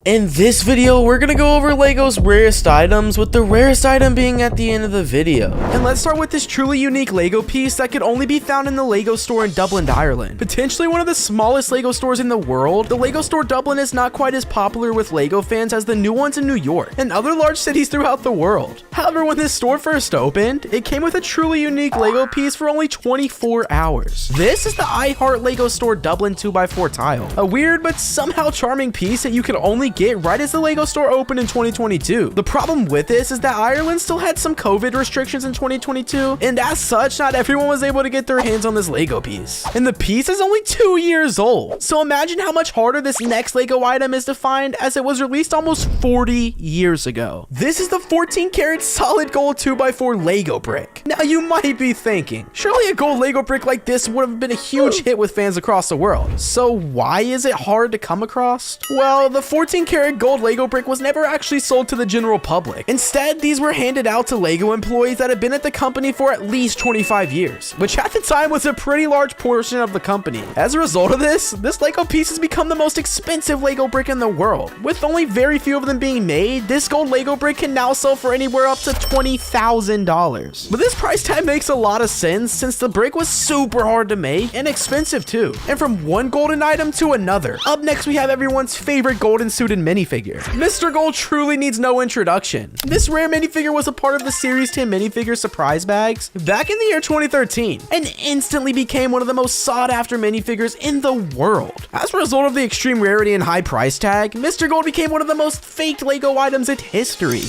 In this video, we're gonna go over Lego's rarest items, with the rarest item being at the end of the video. And let's start with this truly unique Lego piece that could only be found in the Lego store in Dublin, Ireland. Potentially one of the smallest Lego stores in the world, the Lego store Dublin is not quite as popular with Lego fans as the new ones in New York and other large cities throughout the world. However, when this store first opened, it came with a truly unique Lego piece for only 24 hours. This is the I Heart Lego Store Dublin 2x4 tile, a weird but somehow charming piece that you could only get right as the Lego store opened in 2022. The problem with this is that Ireland still had some COVID restrictions in 2022, and as such, not everyone was able to get their hands on this Lego piece. And the piece is only 2 years old, so imagine how much harder this next Lego item is to find, as it was released almost 40 years ago. This is the 14 karat solid gold 2x4 Lego brick. Now you might be thinking, surely a gold Lego brick like this would have been a huge hit with fans across the world. So why is it hard to come across? Well, the 14 karat gold Lego brick was never actually sold to the general public. Instead, these were handed out to Lego employees that had been at the company for at least 25 years, which at the time was a pretty large portion of the company. As a result of this Lego piece has become the most expensive Lego brick in the world. With only very few of them being made, this gold Lego brick can now sell for anywhere up to $20,000. But this price tag makes a lot of sense since the brick was super hard to make and expensive too. And from one golden item to another. Up next, we have everyone's favorite golden suited minifigure. Mr. Gold truly needs no introduction. This rare minifigure was a part of the Series 10 minifigure surprise bags back in the year 2013 and instantly became one of the most sought after minifigures in the world. As a result of the extreme rarity and high price tag, Mr. Gold became one of the most faked Lego items in history.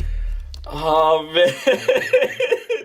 Oh man,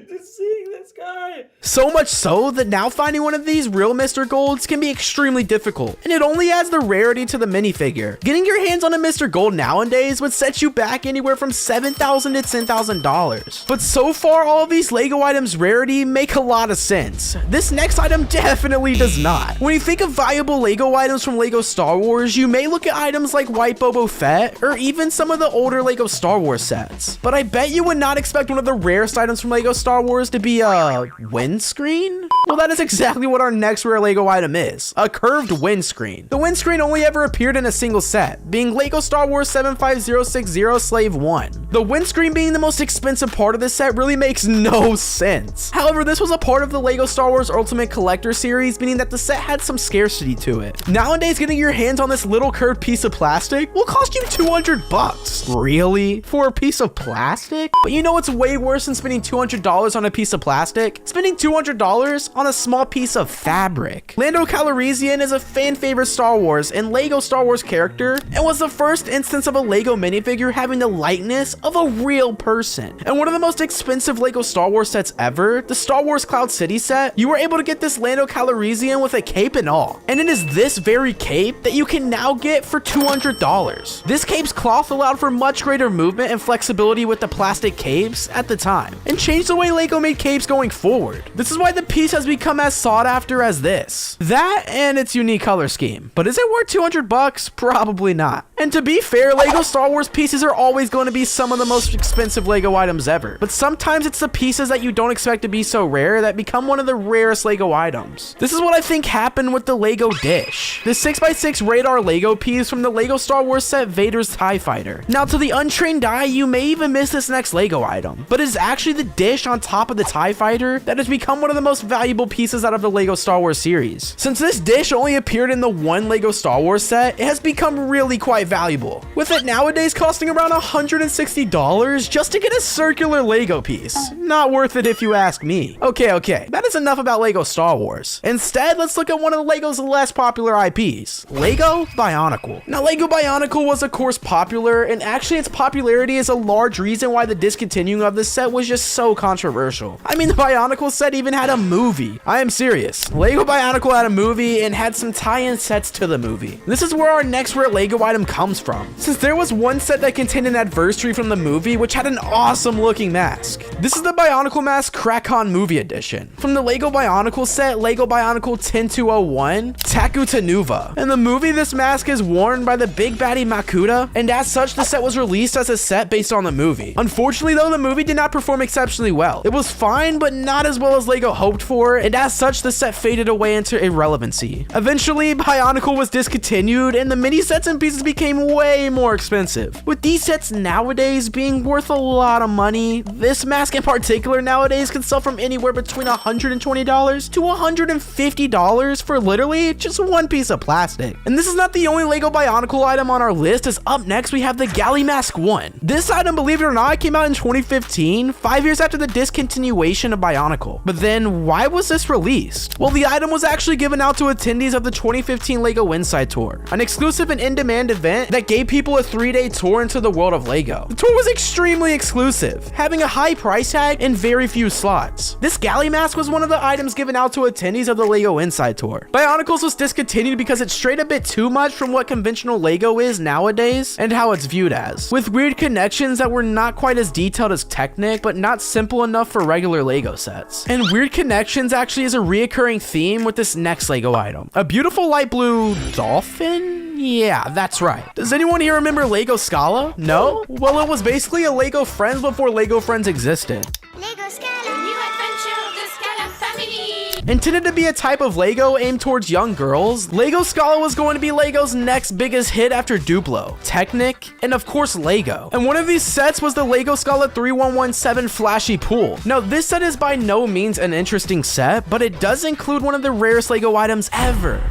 just seeing this guy. So much so that now finding one of these real Mr. Golds can be extremely difficult, and it only adds the rarity to the minifigure. Getting your hands on a Mr. Gold nowadays would set you back anywhere from $7,000 to $10,000. But so far, all of these Lego items' rarity make a lot of sense. This next item definitely does not. When you think of valuable Lego items from Lego Star Wars, you may look at items like White Boba Fett, or even some of the older Lego Star Wars sets. But I bet you would not expect one of the rarest items from Lego Star Wars to be a windscreen? Well, that is exactly what our next rare Lego item is, a curved windscreen. The windscreen only ever appeared in a single set, being Lego Star Wars 75060 Slave 1. The windscreen being the most expensive part of this set really makes no sense. However, this was a part of the Lego Star Wars Ultimate Collector series, meaning that the set had some scarcity to it. Nowadays, getting your hands on this little curved piece of plastic will cost you $200. Really? For a piece of plastic? But you know what's way worse than spending $200 on a piece of plastic? Spending $200 on a small piece of fabric. Lando Calrissian is a fan favorite Star Wars and Lego Star Wars character, and was the first instance of a Lego minifigure having the likeness of a real person. And one of the most expensive Lego Star Wars sets ever, the Star Wars Cloud City set, you were able to get this Lando Calrissian with a cape and all. And it is this very cape that you can now get for $200. This cape's cloth allowed for much greater movement and flexibility with the plastic capes at the time, and changed the way Lego made capes going forward. This is why the piece has become as sought after as this. That and its unique color scheme. But is it worth $200? Probably not. And to be fair, Lego Star Wars pieces are always going to be some of the most expensive Lego items ever. But sometimes it's the pieces that you don't expect to be so rare that become one of the rarest Lego items. This is what I think happened with the Lego dish. The 6x6 radar Lego piece from the Lego Star Wars set Vader's TIE Fighter. Now, to the untrained eye, you may even miss this next Lego item, but it's actually the dish on top of the TIE Fighter that has become one of the most valuable pieces out of the Lego Star Wars series. Since this dish only appeared in the one Lego Star Wars set, it has become really quite valuable, with it nowadays costing around $160 just to get a circular Lego piece. Not worth it if you ask me. Okay, that is enough about Lego Star Wars. Instead, let's look at one of Lego's less popular IPs, Lego Bionicle. Now, Lego Bionicle was of course popular, and actually its popularity is a large reason why the discontinuing of this set was just so controversial. I mean, the Bionicle set even had a movie. I am serious. Lego Bionicle had a movie and had some tie-in sets to the movie. This is where our next rare Lego item comes from, since there was one set that contained an adversary from the movie which had an awesome looking mask. This is the Bionicle mask Krakon Movie Edition. From the Lego Bionicle set, Lego Bionicle 10201, Taku Tanuva. In the movie, this mask is worn by the big baddie Makuta, and as such, the set was released as a set based on the movie. Unfortunately though, the movie did not perform exceptionally well. It was fine, but not as well as Lego hoped for, and as such, the set faded away into irrelevancy. Eventually, Bionicle was discontinued, and the mini sets and pieces became became way more expensive. With these sets nowadays being worth a lot of money, this mask in particular nowadays can sell from anywhere between $120 to $150 for literally just one piece of plastic. And this is not the only Lego Bionicle item on our list, as up next we have the Galley Mask 1. This item, believe it or not, came out in 2015, 5 years after the discontinuation of Bionicle. But then why was this released? Well, the item was actually given out to attendees of the 2015 Lego Inside Tour, an exclusive and in-demand event that gave people a 3-day tour into the world of Lego. The tour was extremely exclusive, having a high price tag and very few slots. This Galley Mask was one of the items given out to attendees of the Lego Inside Tour. Bionicles was discontinued because it strayed a bit too much from what conventional Lego is nowadays and how it's viewed as, with weird connections that were not quite as detailed as Technic, but not simple enough for regular Lego sets. And weird connections actually is a reoccurring theme with this next Lego item. A beautiful light blue dolphin? Yeah, that's right. Does anyone here remember Lego Scala? No? Well, it was basically a Lego Friends before Lego Friends existed. Lego Scala, new adventure of the Scala family. Intended to be a type of Lego aimed towards young girls, Lego Scala was going to be Lego's next biggest hit after Duplo, Technic, and of course Lego. And one of these sets was the Lego Scala 3117 Flashy Pool. Now, this set is by no means an interesting set, but it does include one of the rarest Lego items ever.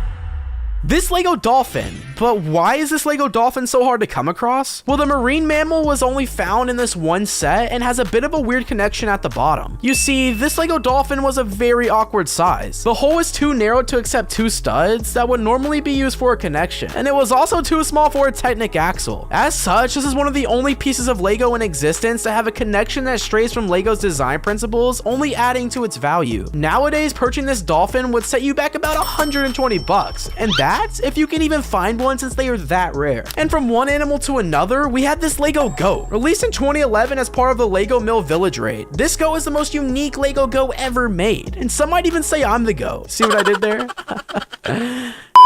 This Lego dolphin. But why is this Lego dolphin so hard to come across? Well, the marine mammal was only found in this one set and has a bit of a weird connection at the bottom. You see, this Lego dolphin was a very awkward size. The hole is too narrow to accept 2 studs that would normally be used for a connection, and it was also too small for a Technic axle. As such, this is one of the only pieces of Lego in existence to have a connection that strays from Lego's design principles, only adding to its value. Nowadays, purchasing this dolphin would set you back about $120, and that's if you can even find one, since they are that rare. And from one animal to another, we had this Lego goat, released in 2011 as part of the Lego Mill Village raid. This goat is the most unique Lego goat ever made, and some might even say I'm the goat. See what I did there?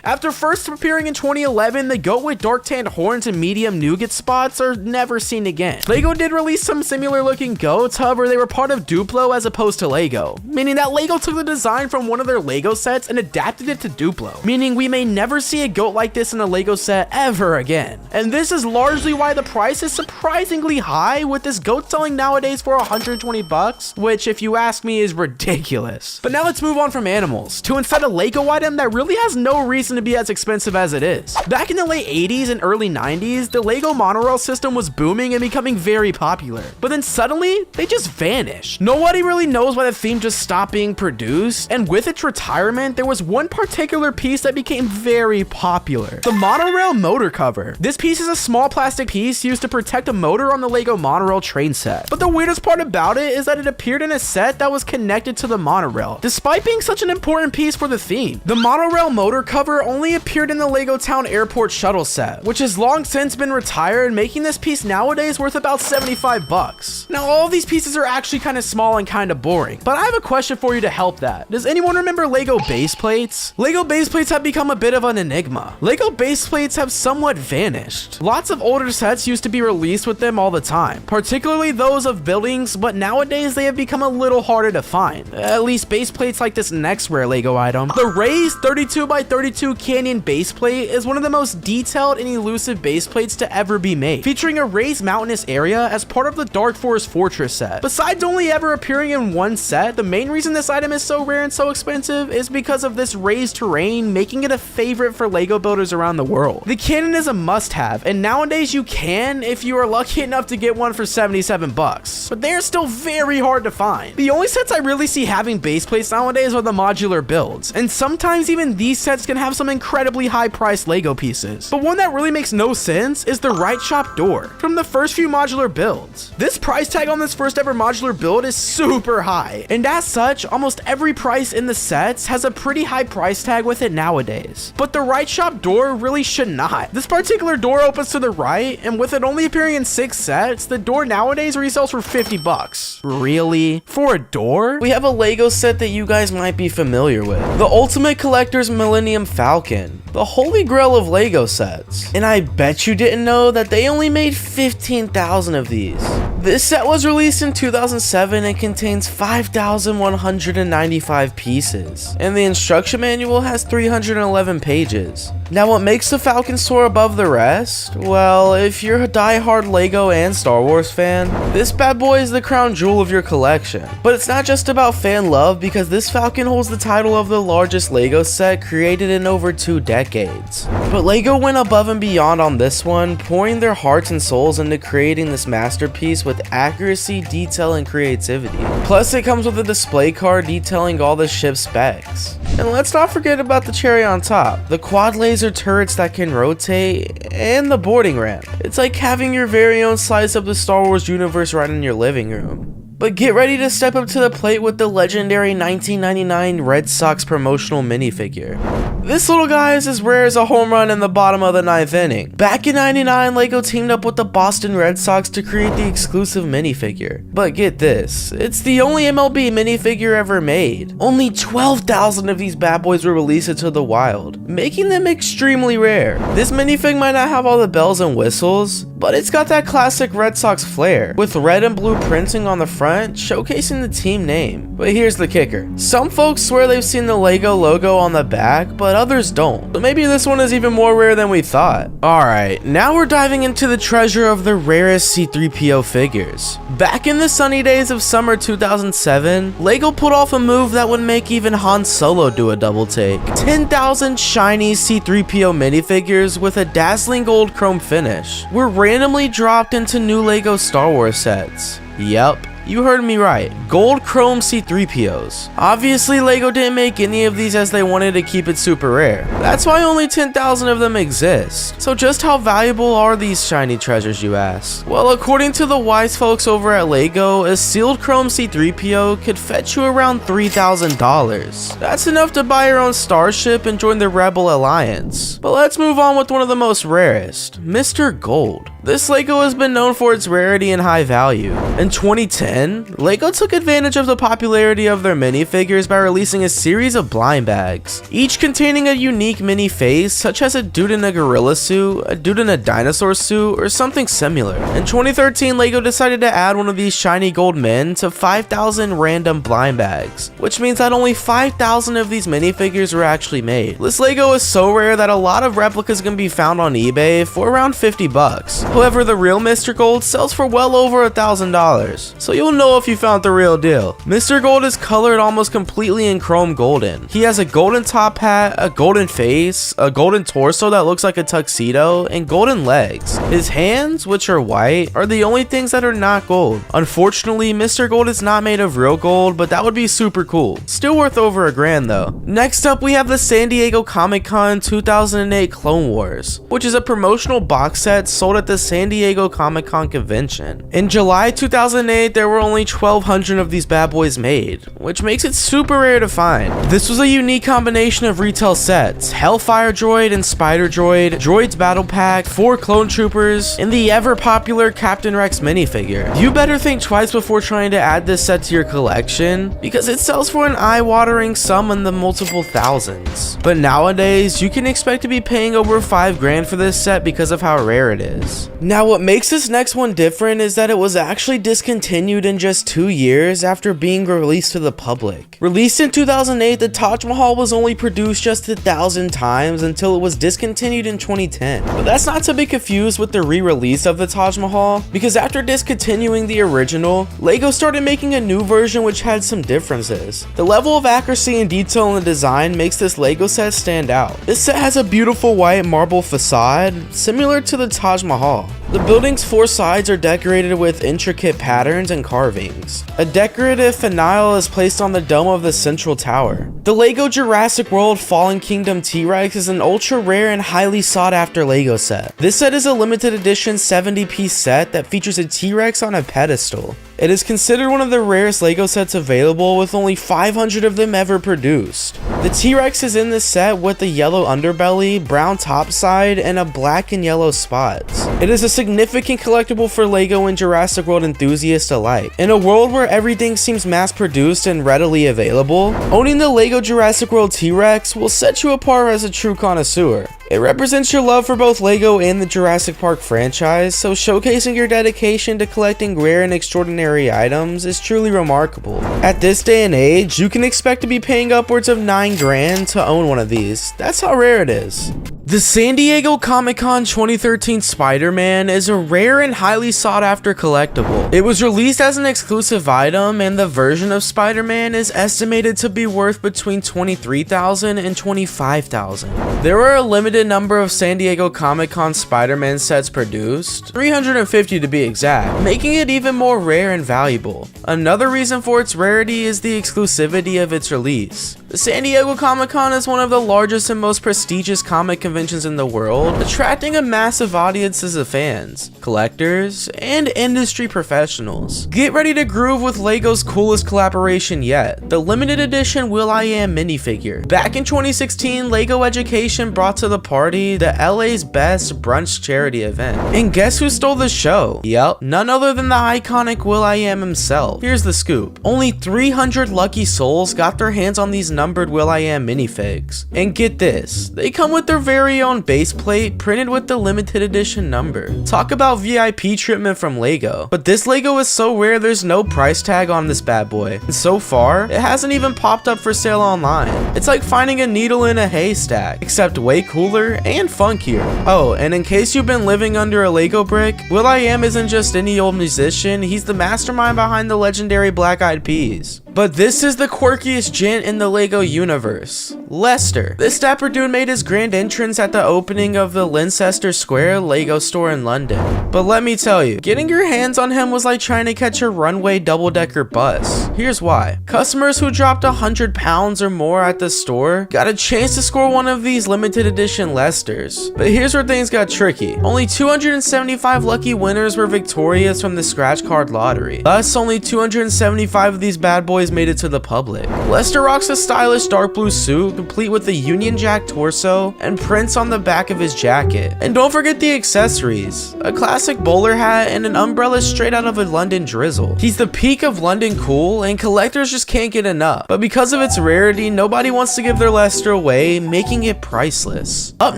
After first appearing in 2011, the goat with dark tanned horns and medium nougat spots are never seen again. Lego did release some similar looking goats, however they were part of Duplo as opposed to Lego, meaning that Lego took the design from one of their Lego sets and adapted it to Duplo, meaning we may never see a goat like this in a Lego set ever again. And this is largely why the price is surprisingly high, with this goat selling nowadays for $120, which if you ask me is ridiculous. But now let's move on from animals to instead a Lego item that really has no reason to be as expensive as it is. Back in the late 80s and early 90s, the Lego Monorail system was booming and becoming very popular, but then suddenly they just vanished. Nobody really knows why the theme just stopped being produced, and with its retirement, there was one particular piece that became very popular: the Monorail motor cover. This piece is a small plastic piece used to protect a motor on the Lego Monorail train set, but the weirdest part about it is that it appeared in a set that was connected to the monorail, despite being such an important piece for the theme. The Monorail motor cover only appeared in the Lego Town Airport shuttle set, which has long since been retired, making this piece nowadays worth about $75. Now, all of these pieces are actually kind of small and kind of boring, but I have a question for you to help that. Does anyone remember Lego base plates? Lego base plates have become a bit of an enigma. Lego base plates have somewhat vanished. Lots of older sets used to be released with them all the time, particularly those of buildings, but nowadays they have become a little harder to find. At least base plates like this next rare Lego item. The raised 32x32 Canyon base plate is one of the most detailed and elusive base plates to ever be made, featuring a raised mountainous area as part of the Dark Forest Fortress set. Besides only ever appearing in one set, the main reason this item is so rare and so expensive is because of this raised terrain, making it a favorite for Lego builders around the world. The cannon is a must-have, and nowadays you can if you are lucky enough to get one for $77, but they're still very hard to find. The only sets I really see having base plates nowadays are the modular builds, and sometimes even these sets can have some incredibly high-priced Lego pieces. But one that really makes no sense is the right shop door from the first few modular builds. This price tag on this first ever modular build is super high, and as such, almost every price in the sets has a pretty high price tag with it nowadays. But the right shop door really should not. This particular door opens to the right, and with it only appearing in 6 sets, the door nowadays resells for $50. Really? For a door? We have a Lego set that you guys might be familiar with. The Ultimate Collector's Millennium Falcon, the holy grail of Lego sets. And I bet you didn't know that they only made 15,000 of these. This set was released in 2007 and contains 5,195 pieces, and the instruction manual has 311 pages. Now what makes the Falcon soar above the rest? Well, if you're a die-hard Lego and Star Wars fan, this bad boy is the crown jewel of your collection. But it's not just about fan love, because this Falcon holds the title of the largest Lego set created in over 2 decades. But Lego went above and beyond on this one, pouring their hearts and souls into creating this masterpiece with accuracy, detail, and creativity. Plus it comes with a display card detailing all the ship's specs. And let's not forget about the cherry on top, the quad laser turrets that can rotate, and the boarding ramp. It's like having your very own slice of the Star Wars universe right in your living room. But get ready to step up to the plate with the legendary 1999 Red Sox promotional minifigure. This little guy is as rare as a home run in the bottom of the 9th inning. Back in '99, Lego teamed up with the Boston Red Sox to create the exclusive minifigure. But get this, it's the only MLB minifigure ever made. Only 12,000 of these bad boys were released into the wild, making them extremely rare. This minifig might not have all the bells and whistles, but it's got that classic Red Sox flair, with red and blue printing on the front, showcasing the team name. But here's the kicker. Some folks swear they've seen the Lego logo on the back, but others don't. So maybe this one is even more rare than we thought. Alright, now we're diving into the treasure of the rarest C-3PO figures. Back in the sunny days of summer 2007, Lego pulled off a move that would make even Han Solo do a double take. 10,000 shiny C-3PO minifigures with a dazzling gold chrome finish were randomly dropped into new Lego Star Wars sets. Yep, you heard me right. Gold chrome C-3POs. Obviously, Lego didn't make any of these as they wanted to keep it super rare. That's why only 10,000 of them exist. So just how valuable are these shiny treasures, you ask? Well, according to the wise folks over at Lego, a sealed chrome C-3PO could fetch you around $3,000. That's enough to buy your own starship and join the Rebel Alliance. But let's move on with one of the most rarest, Mr. Gold. This Lego has been known for its rarity and high value. In 2010, Lego took advantage of the popularity of their minifigures by releasing a series of blind bags, each containing a unique mini face, such as a dude in a gorilla suit, a dude in a dinosaur suit, or something similar. In 2013, Lego decided to add one of these shiny gold men to 5,000 random blind bags, which means that only 5,000 of these minifigures were actually made. This Lego is so rare that a lot of replicas can be found on eBay for around 50 bucks. However, the real Mr. Gold sells for well over $1,000, so you'll know if you found the real deal. Mr. Gold is colored almost completely in chrome golden. He has a golden top hat, a golden face, a golden torso that looks like a tuxedo, and golden legs. His hands, which are white, are the only things that are not gold. Unfortunately, Mr. Gold is not made of real gold, but that would be super cool. Still worth over $1,000 though. Next up, we have the San Diego Comic-Con 2008 Clone Wars, which is a promotional box set sold at the San Diego Comic-Con convention. In July 2008, there were only 1,200 of these bad boys made, which makes it super rare to find. This was a unique combination of retail sets, Hellfire Droid and Spider Droid, Droids Battle Pack, 4 Clone Troopers, and the ever popular Captain Rex minifigure. You better think twice before trying to add this set to your collection, because it sells for an eye-watering sum in the multiple thousands. But nowadays, you can expect to be paying over $5,000 for this set because of how rare it is. Now what makes this next one different is that it was actually discontinued in just 2 years after being released to the public. Released in 2008, the Taj Mahal was only produced just 1,000 times until it was discontinued in 2010. But that's not to be confused with the re-release of the Taj Mahal, because after discontinuing the original, Lego started making a new version which had some differences. The level of accuracy and detail in the design makes this Lego set stand out. This set has a beautiful white marble facade, similar to the Taj Mahal. The building's 4 sides are decorated with intricate patterns and carvings. A decorative finial is placed on the dome of the central tower. The Lego Jurassic World Fallen Kingdom T-Rex is an ultra rare and highly sought after Lego set. This set is a limited edition 70-piece set that features a T-Rex on a pedestal. It is considered one of the rarest Lego sets available, with only 500 of them ever produced. The T-Rex is in this set with a yellow underbelly, brown topside, and a black and yellow spots. It is a significant collectible for Lego and Jurassic World enthusiasts alike. In a world where everything seems mass-produced and readily available, owning the Lego Jurassic World T-Rex will set you apart as a true connoisseur. It represents your love for both Lego and the Jurassic Park franchise, so showcasing your dedication to collecting rare and extraordinary items is truly remarkable. At this day and age, you can expect to be paying upwards of $9,000 to own one of these. That's how rare it is. The San Diego Comic-Con 2013 Spider-Man is a rare and highly sought after collectible. It was released as an exclusive item, and the version of Spider-Man is estimated to be worth between $23,000 and $25,000. There were a limited number of San Diego Comic-Con Spider-Man sets produced, 350 to be exact, making it even more rare and valuable. Another reason for its rarity is the exclusivity of its release. The San Diego Comic-Con is one of the largest and most prestigious comic conventions in the world, attracting a massive audiences of fans, collectors, and industry professionals. Get ready to groove with Lego's coolest collaboration yet, the limited edition will.i.am minifigure. Back in 2016, Lego Education brought to the party the LA's best brunch charity event. And guess who stole the show? Yep, none other than the iconic will.i.am himself. Here's the scoop. Only 300 lucky souls got their hands on these numbered will.i.am minifigs. And get this, they come with their very own base plate printed with the limited edition number. Talk about VIP treatment from Lego. But this Lego is so rare there's no price tag on this bad boy. And so far, it hasn't even popped up for sale online. It's like finding a needle in a haystack, except way cooler and funkier. Oh, and in case you've been living under a Lego brick, will.i.am isn't just any old musician, he's the mastermind behind the legendary Black Eyed Peas. But this is the quirkiest gent in the Lego universe, Lester. This dapper dude made his grand entrance at the opening of the Leicester Square Lego store in London. But let me tell you, getting your hands on him was like trying to catch a runway double-decker bus. Here's why. Customers who dropped 100 pounds or more at the store got a chance to score one of these limited edition Lesters. But here's where things got tricky. Only 275 lucky winners were victorious from the scratch card lottery. Thus, only 275 of these bad boys made it to the public. Lester rocks a stylish dark blue suit, complete with a Union Jack torso and prints on the back of his jacket. And don't forget the accessories, a classic bowler hat and an umbrella straight out of a London drizzle. He's the peak of London cool, and collectors just can't get enough. But because of its rarity, nobody wants to give their Lester away, making it priceless. Up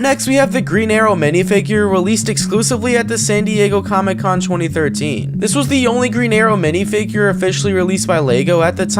next, we have the Green Arrow minifigure, released exclusively at the San Diego Comic-Con 2013. This was the only Green Arrow minifigure officially released by Lego at the time,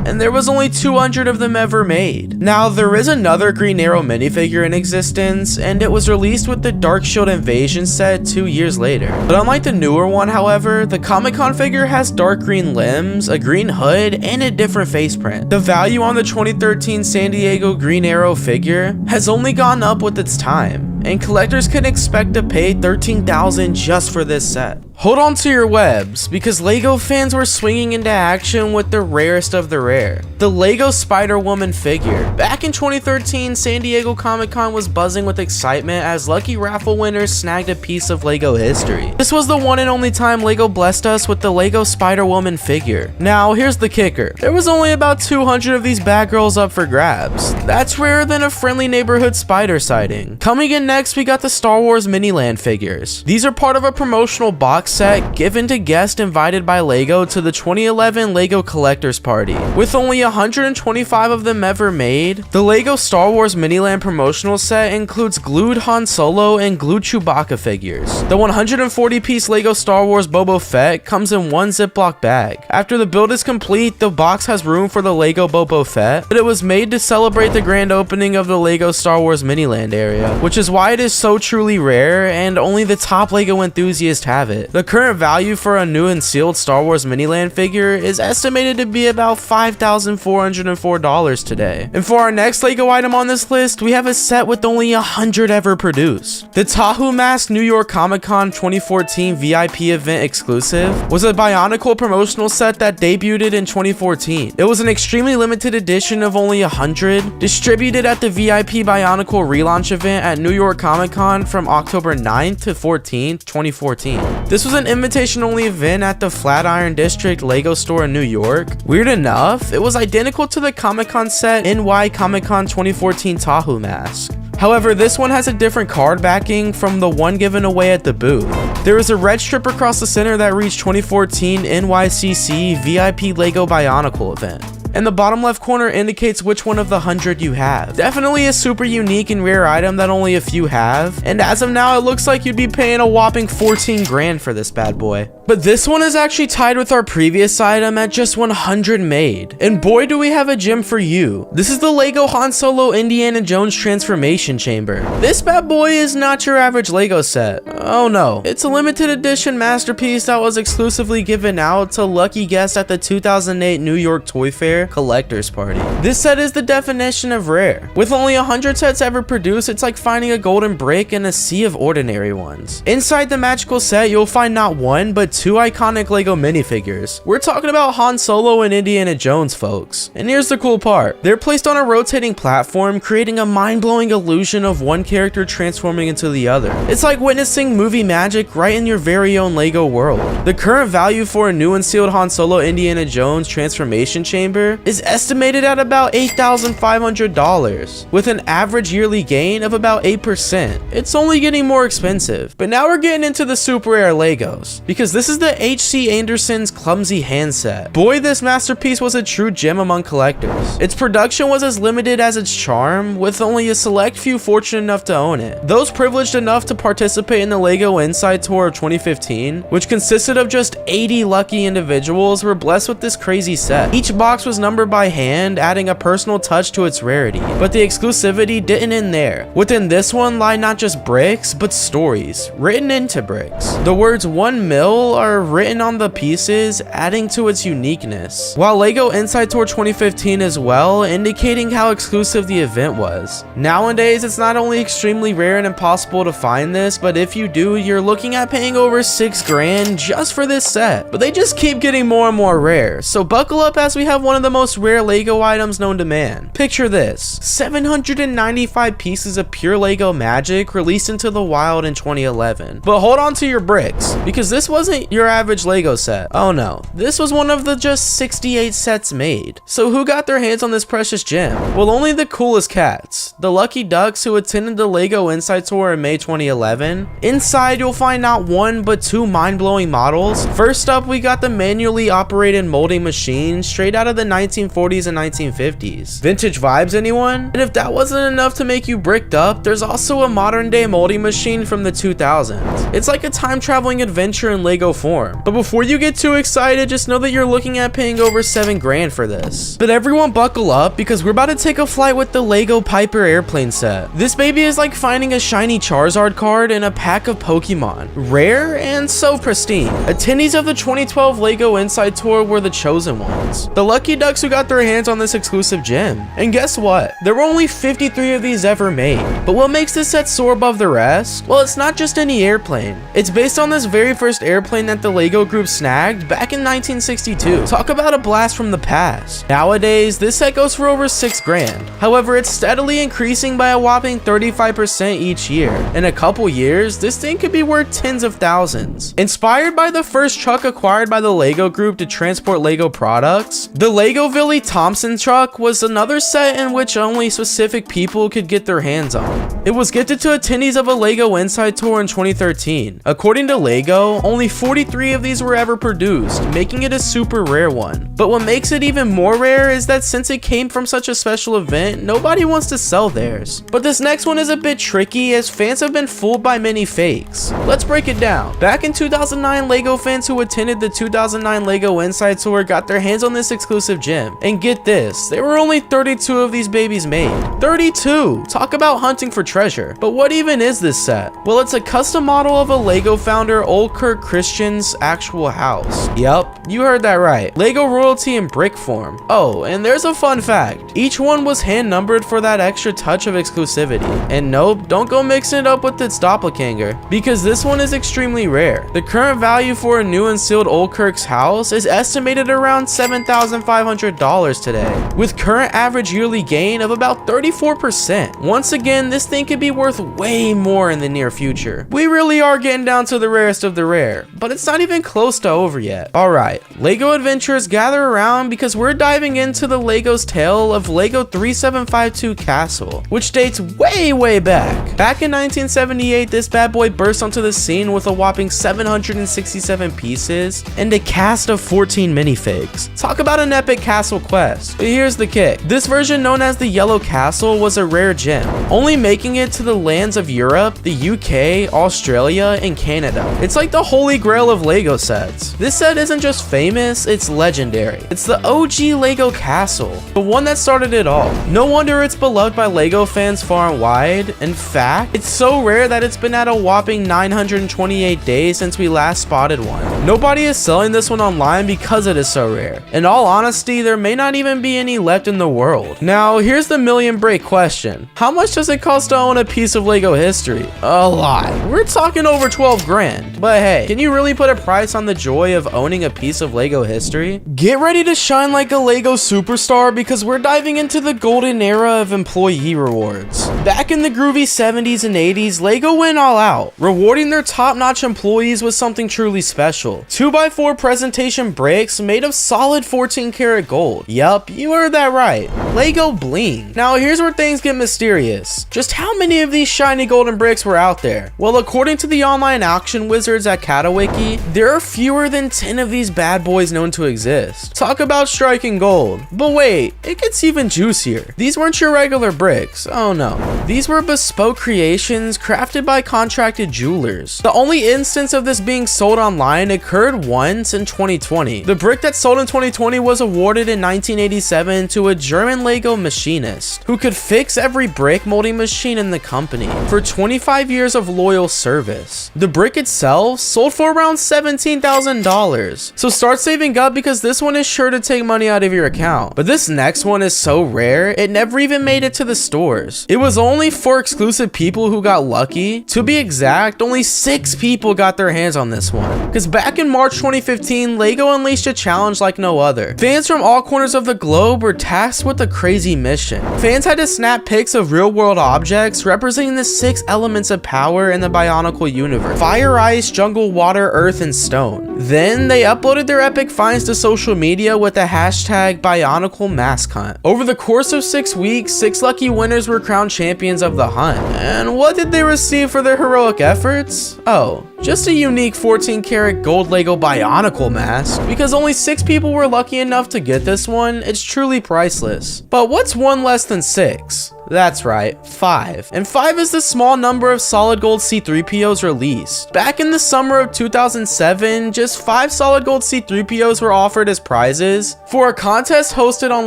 and there was only 200 of them ever made. Now, there is another Green Arrow minifigure in existence, and it was released with the Dark Shield Invasion set 2 years later. But unlike the newer one, however, the Comic-Con figure has dark green limbs, a green hood, and a different face print. The value on the 2013 San Diego Green Arrow figure has only gone up with its time, and collectors can expect to pay $13,000 just for this set. Hold on to your webs, because Lego fans were swinging into action with the rarest of the rare, the Lego Spider-Woman figure. Back in 2013, San Diego Comic-Con was buzzing with excitement as lucky raffle winners snagged a piece of Lego history. This was the one and only time Lego blessed us with the Lego Spider-Woman figure. Now, here's the kicker. There was only about 200 of these bad girls up for grabs. That's rarer than a friendly neighborhood spider sighting. Coming in next, we got the Star Wars Miniland figures. These are part of a promotional box set given to guests invited by Lego to the 2011 Lego Collectors Party. With only 125 of them ever made, the Lego Star Wars Miniland promotional set includes glued Han Solo and glued Chewbacca figures. The 140-piece Lego Star Wars Boba Fett comes in one Ziploc bag. After the build is complete, the box has room for the Lego Boba Fett, but it was made to celebrate the grand opening of the Lego Star Wars Miniland area, which is why it is so truly rare and only the top Lego enthusiasts have it. The current value for a new and sealed Star Wars Miniland figure is estimated to be about $5,404 today. And for our next Lego item on this list, we have a set with only 100 ever produced. The Tahoe Mask New York Comic-Con 2014 VIP event exclusive was a Bionicle promotional set that debuted in 2014. It was an extremely limited edition of only 100, distributed at the VIP Bionicle relaunch event at New York Comic-Con from October 9th to 14th, 2014. This was an invitation-only event at the Flatiron District Lego store in New York. Weird enough, it was identical to the Comic-Con set NY Comic-Con 2014 Tahoe Mask. However, this one has a different card backing from the one given away at the booth. There is a red strip across the center that reads 2014 NYCC VIP Lego Bionicle event. and the bottom left corner indicates which one of the 100 you have. Definitely a super unique and rare item that only a few have, and as of now, it looks like you'd be paying a whopping 14 grand for this bad boy. But this one is actually tied with our previous item at just 100 made, and boy do we have a gem for you. This is the Lego Han Solo Indiana Jones transformation chamber. This bad boy is not your average Lego set. Oh no, it's a limited edition masterpiece that was exclusively given out to lucky guests at the 2008 New York Toy Fair collector's party. This set is the definition of rare. With only 100 sets ever produced, it's like finding a golden brick in a sea of ordinary ones. Inside the magical set, you'll find not one, but two iconic Lego minifigures. We're talking about Han Solo and Indiana Jones, folks. And here's the cool part. They're placed on a rotating platform, creating a mind-blowing illusion of one character transforming into the other. It's like witnessing movie magic right in your very own Lego world. The current value for a new and sealed Han Solo Indiana Jones transformation chamber is estimated at about $8,500, with an average yearly gain of about 8%. It's only getting more expensive. But now we're getting into the super rare Legos, because this is the H.C. Anderson's clumsy handset. Boy, this masterpiece was a true gem among collectors. Its production was as limited as its charm, with only a select few fortunate enough to own it. Those privileged enough to participate in the Lego Inside Tour of 2015, which consisted of just 80 lucky individuals, were blessed with this crazy set. Each box was numbered by hand, adding a personal touch to its rarity. But the exclusivity didn't end there. Within this one lie not just bricks, but stories, written into bricks. The words 1 mil are written on the pieces, adding to its uniqueness. While Lego Inside Tour 2015 as well, indicating how exclusive the event was. Nowadays, it's not only extremely rare and impossible to find this, but if you do, you're looking at paying over 6 grand just for this set. But they just keep getting more and more rare, so buckle up as we have one of the most rare Lego items known to man. Picture this, 795 pieces of pure Lego magic released into the wild in 2011. But hold on to your bricks, because this wasn't your average Lego set. Oh no, this was one of the just 68 sets made. So who got their hands on this precious gem? Well, only the coolest cats, the lucky ducks who attended the Lego Inside Tour in May 2011. Inside, you'll find not one, but two mind-blowing models. First up, we got the manually operated molding machine straight out of the 1940s and 1950s. Vintage vibes, anyone? And if that wasn't enough to make you bricked up, there's also a modern day molding machine from the 2000s. It's like a time-traveling adventure in Lego form. But before you get too excited, just know that you're looking at paying over 7 grand for this. But everyone buckle up, because we're about to take a flight with the Lego Piper airplane set. This baby is like finding a shiny Charizard card in a pack of Pokemon. Rare and so pristine. Attendees of the 2012 Lego Inside Tour were the chosen ones, the lucky ducks who got their hands on this exclusive gem. And guess what? There were only 53 of these ever made. But what makes this set soar above the rest? Well, it's not just any airplane. It's based on this very first airplane that the Lego group snagged back in 1962. Talk about a blast from the past. Nowadays, this set goes for over 6 grand. However, it's steadily increasing by a whopping 35% each year. In a couple years, this thing could be worth tens of thousands. Inspired by the first truck acquired by the Lego group to transport Lego products, the Lego Billy Thompson truck was another set in which only specific people could get their hands on. It was gifted to attendees of a Lego Inside Tour in 2013. According to Lego, only 43 of these were ever produced, making it a super rare one. But what makes it even more rare is that since it came from such a special event, nobody wants to sell theirs. But this next one is a bit tricky, as fans have been fooled by many fakes. Let's break it down. Back in 2009, Lego fans who attended the 2009 Lego Inside Tour got their hands on this exclusive gem. And get this, there were only 32 of these babies made. 32! Talk about hunting for treasure. But what even is this set? Well, it's a custom model of a Lego founder Old Kirk Christian's actual house. Yup, you heard that right. Lego royalty in brick form. Oh, and there's a fun fact. Each one was hand numbered for that extra touch of exclusivity. And nope, don't go mixing it up with its doppelganger, because this one is extremely rare. The current value for a new and sealed Old Kirk's house is estimated around $7,500 today, with current average yearly gain of about 34%. Once again, this thing could be worth way more in the near future. We really are getting down to the rarest of the rare, but it's not even close to over yet. Alright, Lego adventurers, gather around, because we're diving into the Lego's tale of Lego 3752 Castle, which dates way back. Back in 1978, this bad boy burst onto the scene with a whopping 767 pieces and a cast of 14 minifigs. Talk about an epic Castle Quest. But here's the kick. This version, known as the Yellow Castle, was a rare gem, only making it to the lands of Europe, the UK, Australia, and Canada. It's like the holy grail of Lego sets. This set isn't just famous, it's legendary. It's the OG Lego Castle, the one that started it all. No wonder it's beloved by Lego fans far and wide. In fact, it's so rare that it's been at a whopping 928 days since we last spotted one. Nobody is selling this one online because it is so rare. In all honesty, there may not even be any left in the world. Now, here's the million break question. How much does it cost to own a piece of Lego history? A lot. We're talking over 12 grand. But hey, can you really put a price on the joy of owning a piece of Lego history? Get ready to shine like a Lego superstar because we're diving into the golden era of employee rewards. Back in the groovy 70s and 80s, Lego went all out, rewarding their top-notch employees with something truly special. 2x4 presentation bricks made of solid 14 karat gold. Yup, you heard that right. Lego bling. Now here's where things get mysterious. Just how many of these shiny golden bricks were out there? Well, according to the online auction wizards at Katawiki, there are fewer than 10 of these bad boys known to exist. Talk about striking gold. But wait, it gets even juicier. These weren't your regular bricks. Oh no. These were bespoke creations crafted by contracted jewelers. The only instance of this being sold online occurred once in 2020. The brick that sold in 2020 was awarded in 1987 to a German Lego machinist who could fix every brick molding machine in the company for 25 years of loyal service. The brick itself sold for around $17,000. So start saving up because this one is sure to take money out of your account. But this next one is so rare, it never even made it to the stores. It was only 4 exclusive people who got lucky. To be exact, only 6 people got their hands on this one. Because back in March 2015, Lego unleashed a challenge like no other. Fans from all corners of the globe were tasked with a crazy mission. Fans had to snap pics of real-world objects representing the 6 elements of power in the Bionicle universe: fire, ice, jungle, water, earth, and stone. Then they uploaded their epic finds to social media with the hashtag Bionicle Mask Hunt. Over the course of 6 weeks, 6 lucky winners were crowned champions of the hunt. And what did they receive for their heroic efforts? Oh, just a unique 14 karat gold Lego Bionicle mask. Because only 6 people were lucky enough to get this one, it's truly priceless. But what's one less than 6? That's right, 5. And 5 is the small number of solid gold C3POs released. Back in the summer of 2007, just 5 solid gold C3POs were offered as prizes for a contest hosted on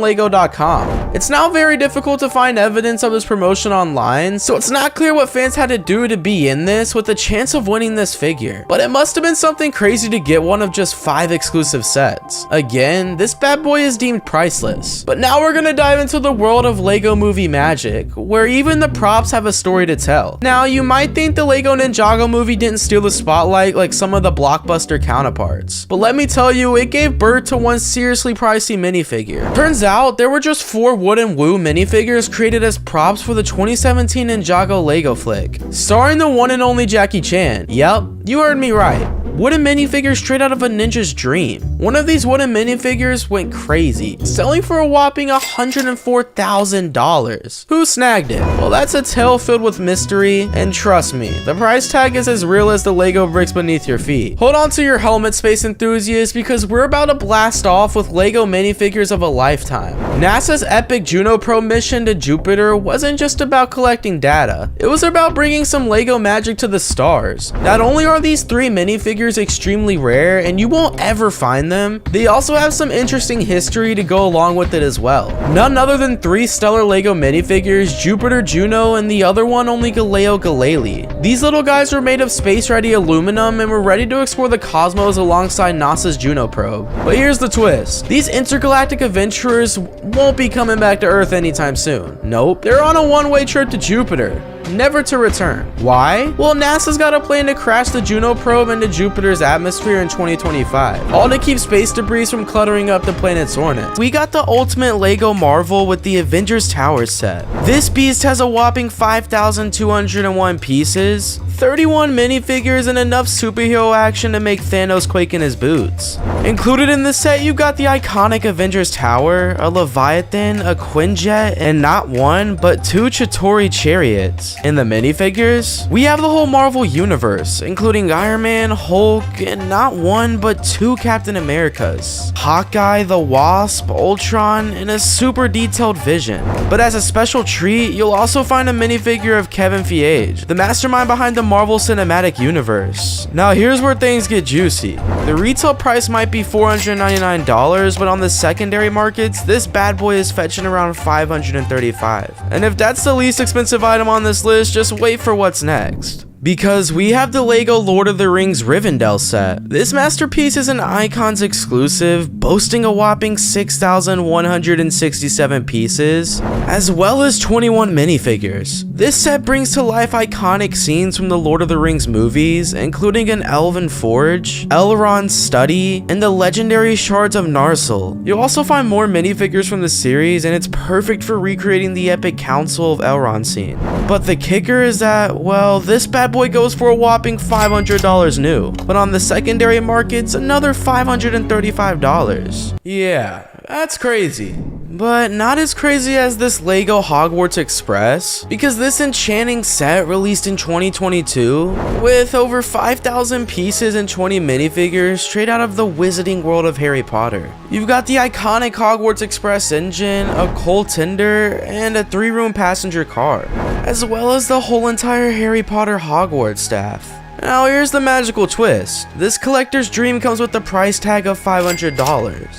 Lego.com. It's now very difficult to find evidence of this promotion online, so it's not clear what fans had to do to be in this with a chance of winning this figure. But it must have been something crazy to get one of just 5 exclusive sets. Again, this bad boy is deemed priceless. But now we're gonna dive into the world of Lego movie magic, where even the props have a story to tell. Now, you might think the Lego Ninjago movie didn't steal the spotlight like some of the blockbuster counterparts, but let me tell you, it gave birth to one seriously pricey minifigure. Turns out, there were just 4 wooden Woo minifigures created as props for the 2017 Ninjago Lego flick, starring the one and only Jackie Chan. Yep, you heard me right. Wooden minifigures straight out of a ninja's dream. One of these wooden minifigures went crazy, selling for a whopping $104,000. Who snagged it? Well, that's a tale filled with mystery, and trust me, the price tag is as real as the Lego bricks beneath your feet. Hold on to your helmet, space enthusiasts, because we're about to blast off with Lego minifigures of a lifetime. NASA's epic Juno probe mission to Jupiter wasn't just about collecting data, it was about bringing some Lego magic to the stars. Not only are these 3 minifigures extremely rare and you won't ever find them, they also have some interesting history to go along with it as well. None other than 3 stellar Lego minifigures, Jupiter, Juno, and the other one only Galileo Galilei. These little guys were made of space-ready aluminum and were ready to explore the cosmos alongside NASA's Juno probe. But here's the twist. These intergalactic adventurers won't be coming back to Earth anytime soon. Nope, they're on a one-way trip to Jupiter, never to return. Why? Well, NASA's got a plan to crash the Juno probe into Jupiter's atmosphere in 2025, all to keep space debris from cluttering up the planet's orbit. We got the ultimate Lego marvel with the Avengers Tower set. This beast has a whopping 5,201 pieces, 31 minifigures, and enough superhero action to make Thanos quake in his boots. Included in this set, you got the iconic Avengers Tower, a Leviathan, a Quinjet, and not one, but two Chitauri chariots. In the minifigures, we have the whole Marvel universe, including Iron Man, Hulk, and not one, but two Captain Americas, Hawkeye, the Wasp, Ultron, and a super detailed Vision. But as a special treat, you'll also find a minifigure of Kevin Feige, the mastermind behind the Marvel Cinematic Universe. Now here's where things get juicy. The retail price might be $499, but on the secondary markets, this bad boy is fetching around $535. And if that's the least expensive item on this list, just wait for what's next. Because we have the Lego Lord of the Rings Rivendell set. This masterpiece is an Icons exclusive, boasting a whopping 6,167 pieces, as well as 21 minifigures. This set brings to life iconic scenes from the Lord of the Rings movies, including an elven forge, Elrond's study, and the legendary shards of Narsil. You'll also find more minifigures from the series, and it's perfect for recreating the epic Council of Elrond scene. But the kicker is that, well, this bad boy goes for a whopping $500 new, but on the secondary markets, another $535. Yeah, that's crazy. But not as crazy as this Lego Hogwarts Express, because this enchanting set released in 2022 with over 5,000 pieces and 20 minifigures straight out of the wizarding world of Harry Potter. You've got the iconic Hogwarts Express engine, a coal tender, and a 3-room passenger car, as well as the whole entire Harry Potter Hogwarts staff. Now here's the magical twist. This collector's dream comes with the price tag of $500.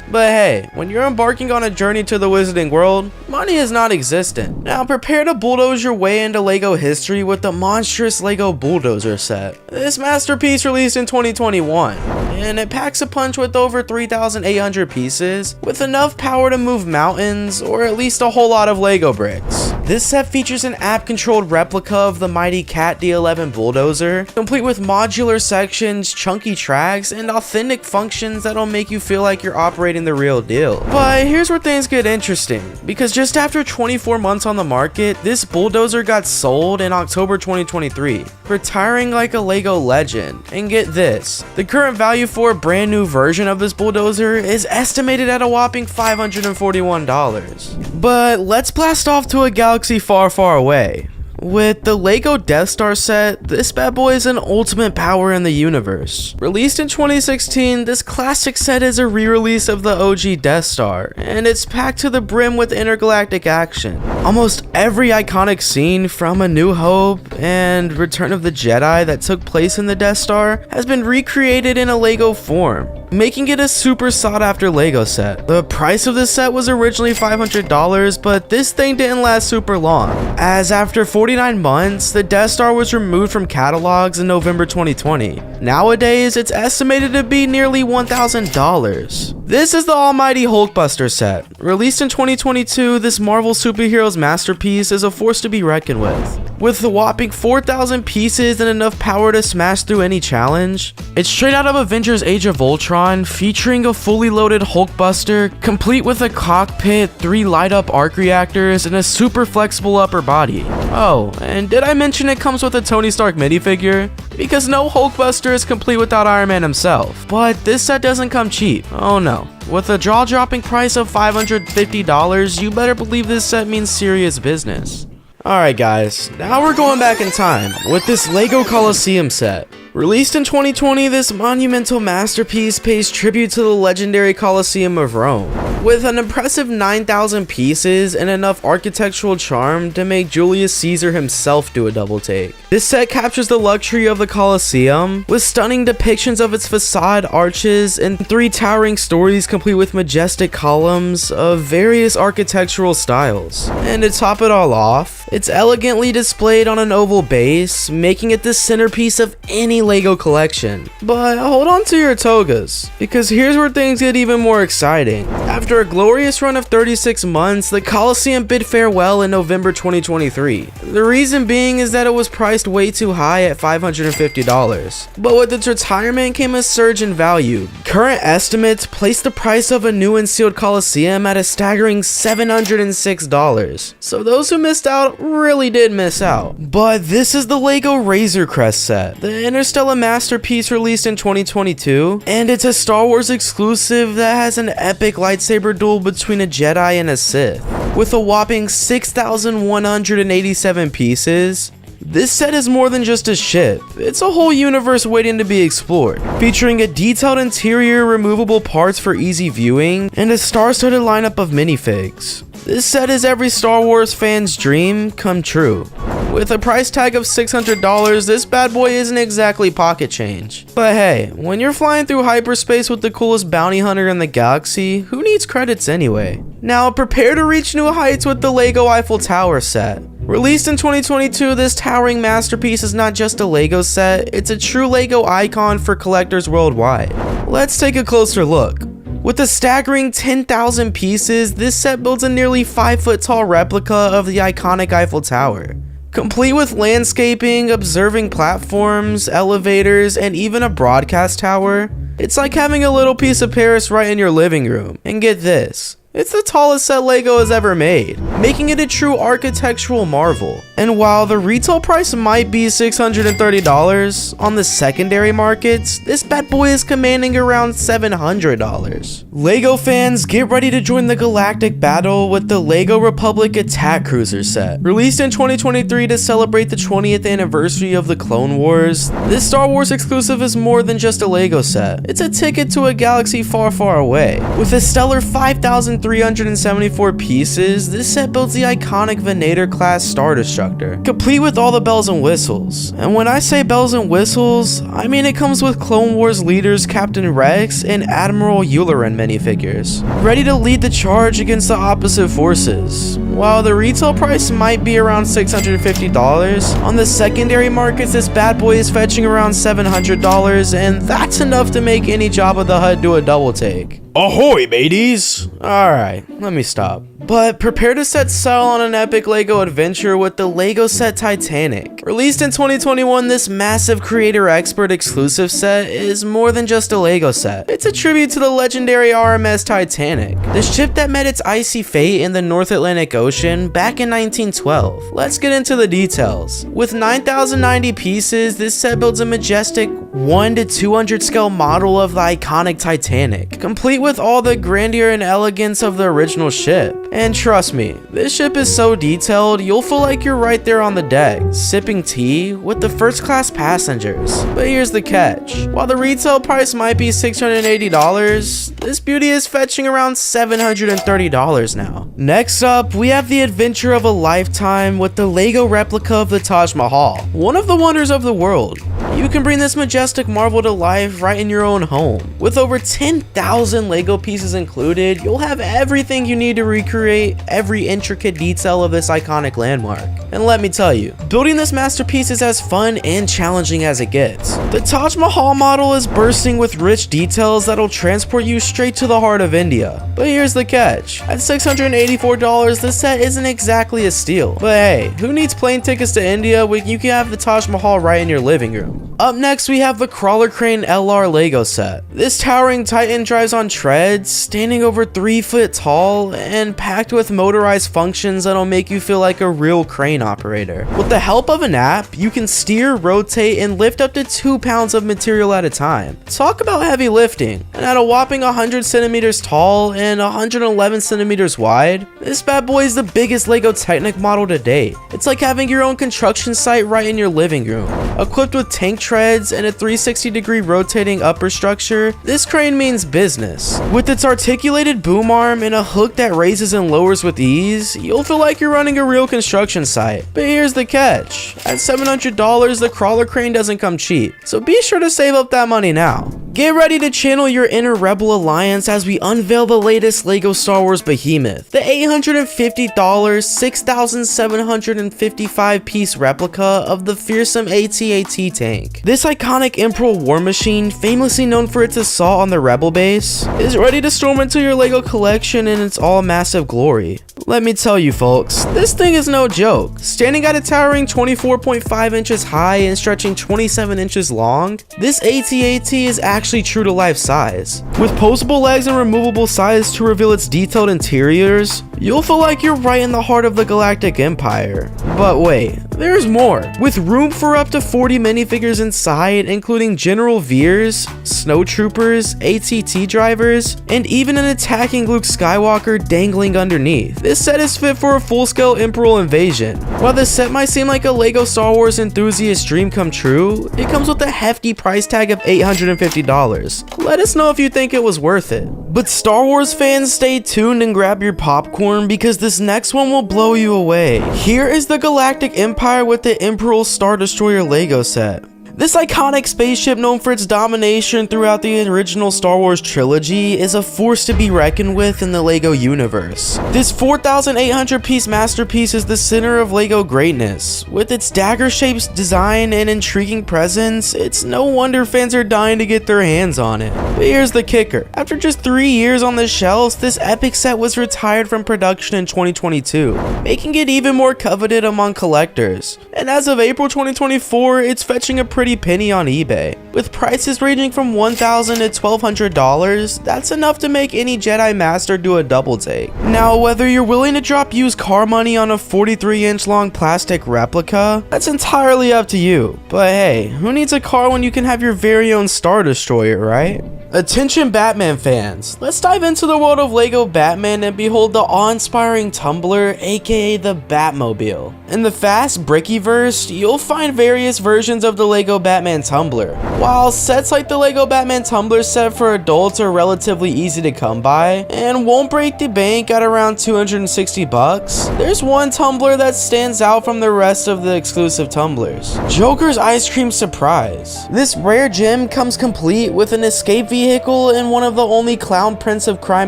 But hey, when you're embarking on a journey to the wizarding world, money is not existent. Now prepare to bulldoze your way into Lego history with the monstrous Lego Bulldozer set. This masterpiece released in 2021, and it packs a punch with over 3,800 pieces, with enough power to move mountains, or at least a whole lot of Lego bricks. This set features an app-controlled replica of the mighty Cat D11 bulldozer, complete with modular sections, chunky tracks, and authentic functions that'll make you feel like you're operating the real deal. But here's where things get interesting, because just after 24 months on the market, this bulldozer got sold in October 2023, retiring like a Lego legend. And get this, the current value for a brand new version of this bulldozer is estimated at a whopping $541. But let's blast off to a galaxy far, far away. With the Lego Death Star set, this bad boy is an ultimate power in the universe. Released in 2016, this classic set is a re-release of the OG Death Star, and it's packed to the brim with intergalactic action. Almost every iconic scene from A New Hope and Return of the Jedi that took place in the Death Star has been recreated in a Lego form, making it a super sought after Lego set. The price of this set was originally $500, but this thing didn't last super long, as after 49 months, the Death Star was removed from catalogs in November 2020. Nowadays, it's estimated to be nearly $1,000. This is the almighty Hulkbuster set. Released in 2022, this Marvel superhero's masterpiece is a force to be reckoned with. With a whopping 4,000 pieces and enough power to smash through any challenge, it's straight out of Avengers Age of Ultron, featuring a fully loaded Hulkbuster, complete with a cockpit, 3 light-up arc reactors, and a super flexible upper body. Oh, and did I mention it comes with a Tony Stark minifigure? Because no Hulkbuster is complete without Iron Man himself. But this set doesn't come cheap, oh no. With a jaw-dropping price of $550, you better believe this set means serious business. Alright guys, now we're going back in time with this Lego Coliseum set. Released in 2020, this monumental masterpiece pays tribute to the legendary Colosseum of Rome, with an impressive 9,000 pieces and enough architectural charm to make Julius Caesar himself do a double take. This set captures the luxury of the Colosseum, with stunning depictions of its facade, arches, and 3 towering stories complete with majestic columns of various architectural styles. And to top it all off, it's elegantly displayed on an oval base, making it the centerpiece of any Lego collection. But hold on to your togas, because here's where things get even more exciting. After a glorious run of 36 months, the Coliseum bid farewell in November 2023. The reason being is that it was priced way too high at $550. But with its retirement came a surge in value. Current estimates place the price of a new and sealed Coliseum at a staggering $706. So those who missed out, really did miss out. But this is the Lego Razor Crest set, the Interstellar masterpiece released in 2022, and it's a Star Wars exclusive that has an epic lightsaber duel between a Jedi and a Sith. With a whopping 6,187 pieces, this set is more than just a ship, it's a whole universe waiting to be explored, featuring a detailed interior, removable parts for easy viewing, and a star-studded lineup of minifigs. This set is every Star Wars fan's dream come true. With a price tag of $600, this bad boy isn't exactly pocket change. But hey, when you're flying through hyperspace with the coolest bounty hunter in the galaxy, who needs credits anyway? Now prepare to reach new heights with the Lego Eiffel Tower set. Released in 2022, this towering masterpiece is not just a Lego set, it's a true Lego icon for collectors worldwide. Let's take a closer look. With a staggering 10,000 pieces, this set builds a nearly 5-foot tall replica of the iconic Eiffel Tower. Complete with landscaping, observing platforms, elevators, and even a broadcast tower, it's like having a little piece of Paris right in your living room. And get this, it's the tallest set Lego has ever made, making it a true architectural marvel. And while the retail price might be $630, on the secondary markets, this bad boy is commanding around $700. Lego fans, get ready to join the galactic battle with the Lego Republic Attack Cruiser set. Released in 2023 to celebrate the 20th anniversary of the Clone Wars, this Star Wars exclusive is more than just a Lego set. It's a ticket to a galaxy far, far away. With a stellar 5,374 pieces, this set builds the iconic Venator class Star Destroyer, complete with all the bells and whistles. And when I say bells and whistles, I mean it comes with Clone Wars leaders Captain Rex and Admiral Yularen minifigures, ready to lead the charge against the opposite forces. While the retail price might be around $650, on the secondary markets this bad boy is fetching around $700, and that's enough to make any Jabba the Hutt do a double take. Ahoy, mateys! Alright, let me stop. But prepare to set sail on an epic Lego adventure with the Lego set Titanic. Released in 2021, this massive creator expert exclusive set is more than just a Lego set. It's a tribute to the legendary RMS Titanic, the ship that met its icy fate in the North Atlantic Ocean back in 1912. Let's get into the details. With 9,090 pieces, this set builds a majestic 1:200 scale model of the iconic Titanic, complete with all the grandeur and elegance of the original ship. And trust me, this ship is so detailed, you'll feel like you're right there on the deck, sipping tea with the first class passengers. But here's the catch. While the retail price might be $680, this beauty is fetching around $730 now. Next up, we have the adventure of a lifetime with the Lego replica of the Taj Mahal, one of the wonders of the world. You can bring this majestic marvel to life right in your own home. With over 10,000 Lego pieces included, you'll have everything you need to recreate every intricate detail of this iconic landmark. And let me tell you, building this masterpiece is as fun and challenging as it gets. The Taj Mahal model is bursting with rich details that'll transport you straight to the heart of India. But here's the catch. At $684, this set isn't exactly a steal. But hey, who needs plane tickets to India when you can have the Taj Mahal right in your living room? Up next, we have the Crawler Crane LR Lego set. This towering titan drives on treads, standing over 3 foot tall, and packed with motorized functions that'll make you feel like a real crane operator. With the help of an app, you can steer, rotate, and lift up to 2 pounds of material at a time. Talk about heavy lifting. And at a whopping 100 centimeters tall and 111 centimeters wide, this bad boy is the biggest Lego Technic model to date. It's like having your own construction site right in your living room. Equipped with tank treads and a 360-degree rotating upper structure, this crane means business. With its articulated boom arm and a hook that raises and lowers with ease, you'll feel like you're running a real construction site. But here's the catch. At $700, the crawler crane doesn't come cheap, so be sure to save up that money now. Get ready to channel your inner Rebel Alliance as we unveil the latest Lego Star Wars behemoth, the $850, 6,755 piece replica of the fearsome AT-AT tank. This iconic Imperial war machine, famously known for its assault on the Rebel base, is ready to storm into your Lego collection in its all-massive glory. Let me tell you folks, this thing is no joke. Standing at a towering 24.5 inches high and stretching 27 inches long, this AT-AT is actually true to life size. With posable legs and removable sides to reveal its detailed interiors, you'll feel like you're right in the heart of the Galactic Empire. But wait, there's more. With room for up to 40 minifigures inside, including General Veers, Snow Troopers, ATT drivers, and even an attacking Luke Skywalker dangling underneath. This set is fit for a full-scale Imperial invasion. While this set might seem like a Lego Star Wars enthusiast dream come true, it comes with a hefty price tag of $850. Let us know if you think it was worth it. But Star Wars fans, stay tuned and grab your popcorn because this next one will blow you away. Here is the Galactic Empire with the Imperial Star Destroyer Lego set. This iconic spaceship, known for its domination throughout the original Star Wars trilogy, is a force to be reckoned with in the Lego universe. This 4,800 piece masterpiece is the center of Lego greatness. With its dagger-shaped design and intriguing presence, it's no wonder fans are dying to get their hands on it. But here's the kicker. After just 3 years on the shelves, this epic set was retired from production in 2022, making it even more coveted among collectors. And as of April 2024, it's fetching a pretty penny on eBay. With prices ranging from $1,000 to $1,200, that's enough to make any Jedi Master do a double take. Now, whether you're willing to drop used car money on a 43-inch long plastic replica, that's entirely up to you. But hey, who needs a car when you can have your very own Star Destroyer, right? Attention Batman fans, let's dive into the world of Lego Batman and behold the awe-inspiring tumbler, aka the Batmobile. In the fast Brickyverse, you'll find various versions of the Lego Batman tumbler. While sets like the Lego Batman tumbler set for adults are relatively easy to come by and won't break the bank at around $260, there's one tumbler that stands out from the rest of the exclusive tumblers. Joker's Ice Cream Surprise. This rare gem comes complete with an escape vehicle and one of the only clown prince of crime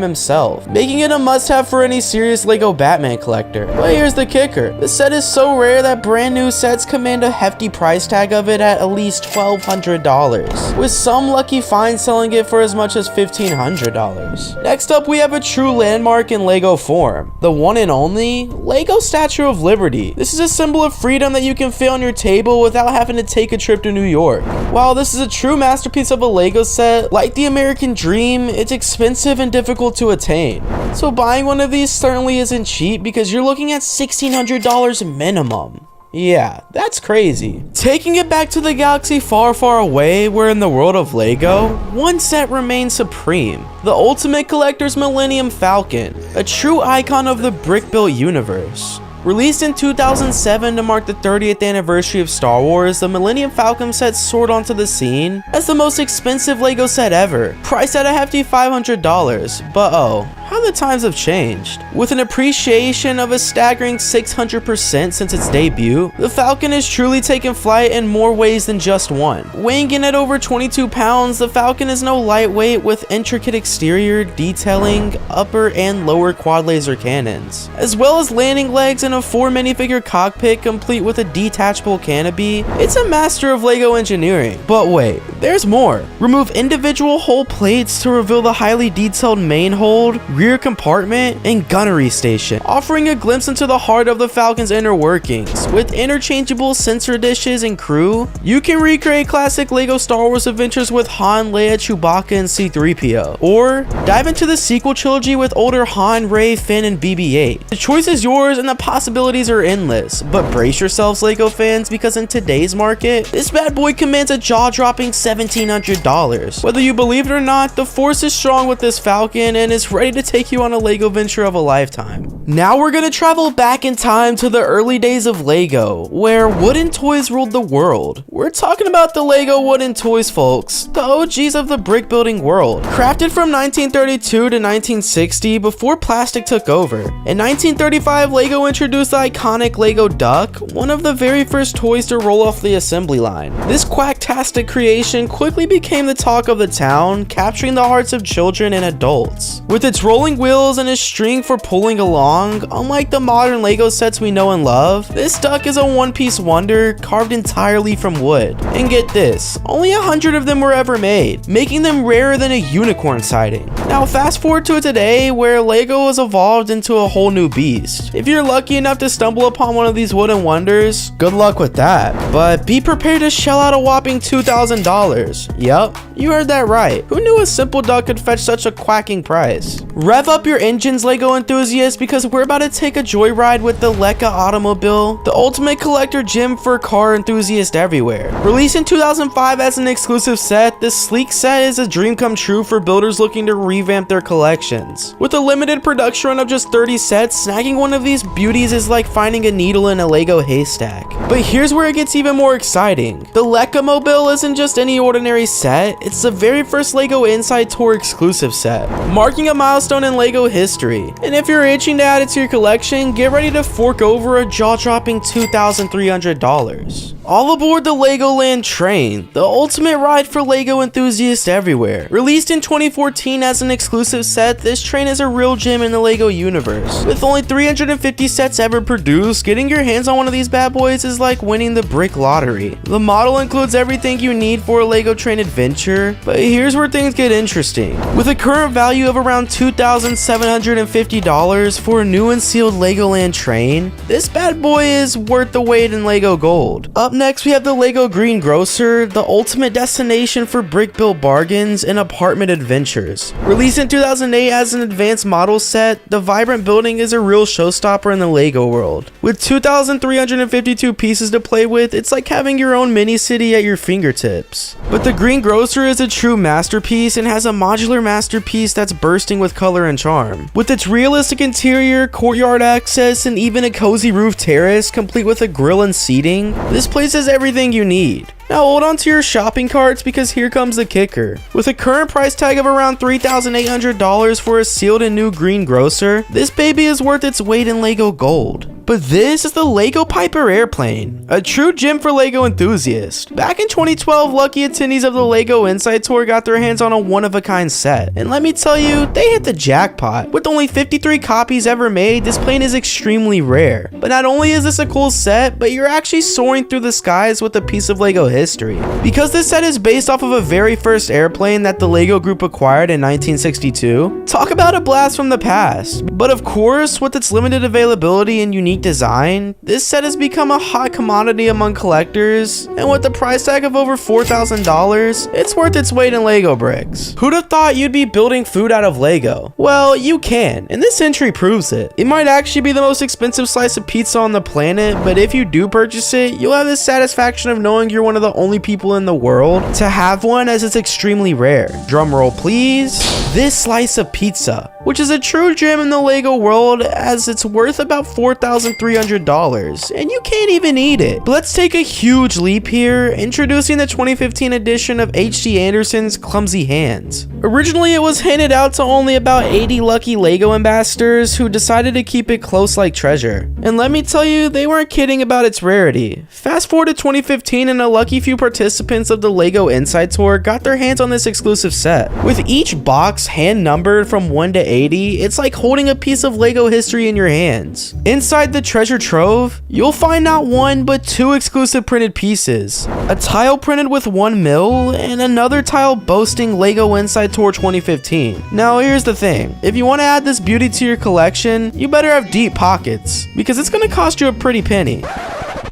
himself, making it a must-have for any serious Lego Batman collector. But here's the kicker. The set is so rare that brand new sets command a hefty price tag of it at least $1,200, with some lucky finds selling it for as much as $1,500. Next up, we have a true landmark in Lego form, the one and only Lego Statue of Liberty. This is a symbol of freedom that you can fit on your table without having to take a trip to New York. While this is a true masterpiece of a Lego set, like the American dream, it's expensive and difficult to attain. So buying one of these certainly isn't cheap because you're looking at $1,600 minimum. Yeah, that's crazy. Taking it back to the galaxy far, far away, where in the world of Lego, one set remains supreme. The Ultimate Collector's Millennium Falcon, a true icon of the brick-built universe. Released in 2007 to mark the 30th anniversary of Star Wars, the Millennium Falcon set soared onto the scene as the most expensive Lego set ever, priced at a hefty $500. But oh, how the times have changed. With an appreciation of a staggering 600% since its debut, the Falcon has truly taken flight in more ways than just one. Weighing in at over 22 pounds, the Falcon is no lightweight with intricate exterior detailing, upper and lower quad laser cannons, as well as landing legs and a 4 minifigure cockpit complete with a detachable canopy. It's a master of Lego engineering. But wait, there's more. Remove individual hull plates to reveal the highly detailed main hold, rear compartment, and gunnery station, offering a glimpse into the heart of the Falcon's inner workings. With interchangeable sensor dishes and crew, you can recreate classic Lego Star Wars adventures with Han, Leia, Chewbacca, and C-3PO. Or dive into the sequel trilogy with older Han, Rey, Finn, and BB-8. The choice is yours and the possibilities are endless, but brace yourselves Lego fans, because in today's market, this bad boy commands a jaw-dropping $1,700. Whether you believe it or not, the force is strong with this Falcon and is ready to take you on a Lego venture of a lifetime. Now we're gonna travel back in time to the early days of Lego, where wooden toys ruled the world. We're talking about the Lego wooden toys, folks, the OGs of the brick building world. Crafted from 1932 to 1960 before plastic took over. In 1935, Lego introduced the iconic Lego Duck, one of the very first toys to roll off the assembly line. This quacktastic creation quickly became the talk of the town, capturing the hearts of children and adults. With its rolling wheels and a string for pulling along, unlike the modern Lego sets we know and love, this duck is a one-piece wonder carved entirely from wood. And get this, only 100 of them were ever made, making them rarer than a unicorn sighting. Now fast forward to today, where Lego has evolved into a whole new beast. If you're lucky enough to stumble upon one of these wooden wonders, good luck with that. But be prepared to shell out a whopping $2,000. Yup, you heard that right. Who knew a simple duck could fetch such a quacking price? Rev up your engines, Lego enthusiasts, because we're about to take a joyride with the Lego Automobile, the ultimate collector gem for car enthusiasts everywhere. Released in 2005 as an exclusive set, this sleek set is a dream come true for builders looking to revamp their collections. With a limited production run of just 30 sets, snagging one of these beauties is like finding a needle in a Lego haystack. But here's where it gets even more exciting. The Lego Mobile isn't just any ordinary set, it's the very first Lego Inside Tour exclusive set, marking a milestone in Lego history. And if you're itching to add it to your collection, get ready to fork over a jaw-dropping $2,300. All aboard the Legoland train, the ultimate ride for Lego enthusiasts everywhere. Released in 2014 as an exclusive set, this train is a real gem in the Lego universe. With only 350 sets ever produced, getting your hands on one of these bad boys is like winning the brick lottery. The model includes everything you need for a Lego train adventure, but here's where things get interesting. With a current value of around $2,750 for a new and sealed Legoland train, this bad boy is worth the weight in Lego gold. Up next, we have the Lego Greengrocer, the ultimate destination for brick-built bargains and apartment adventures. Released in 2008 as an advanced model set, the vibrant building is a real showstopper in the Lego world. With 2,352 pieces to play with, it's like having your own mini city at your fingertips. But the Greengrocer is a true masterpiece and has a modular masterpiece that's bursting with color and charm. With its realistic interior, courtyard access, and even a cozy roof terrace complete with a grill and seating, this place has everything you need. Now hold on to your shopping carts because here comes the kicker. With a current price tag of around $3,800 for a sealed and new Greengrocer, this baby is worth its weight in Lego gold. But this is the Lego Piper Airplane, a true gem for Lego enthusiasts. Back in 2012, lucky attendees of the Lego Inside Tour got their hands on a one-of-a-kind set. And let me tell you, they hit the jackpot. With only 53 copies ever made, this plane is extremely rare. But not only is this a cool set, but you're actually soaring through the skies with a piece of Lego history. Because this set is based off of a very first airplane that the Lego Group acquired in 1962, talk about a blast from the past. But of course, with its limited availability and unique design, this set has become a hot commodity among collectors, and with the price tag of over $4,000, it's worth its weight in Lego bricks. Who'd have thought you'd be building food out of Lego? Well, you can, and this entry proves it. It might actually be the most expensive slice of pizza on the planet, but if you do purchase it, you'll have the satisfaction of knowing you're one of the only people in the world to have one, as it's extremely rare. Drum roll please. This slice of pizza, which is a true gem in the Lego world, as it's worth about $4,300, and you can't even eat it. But let's take a huge leap here, introducing the 2015 edition of H.C. Anderson's Clumsy Hands. Originally, it was handed out to only about 80 lucky Lego ambassadors who decided to keep it close like treasure. And let me tell you, they weren't kidding about its rarity. Fast forward to 2015, and a lucky few participants of the Lego Inside Tour got their hands on this exclusive set. With each box hand numbered from 1 to 80, it's like holding a piece of Lego history in your hands. Inside the treasure trove, you'll find not one but two exclusive printed pieces. A tile printed with 1 mil and another tile boasting Lego Inside Tour 2015. Now here's the thing, if you want to add this beauty to your collection, you better have deep pockets, because it's going to cost you a pretty penny.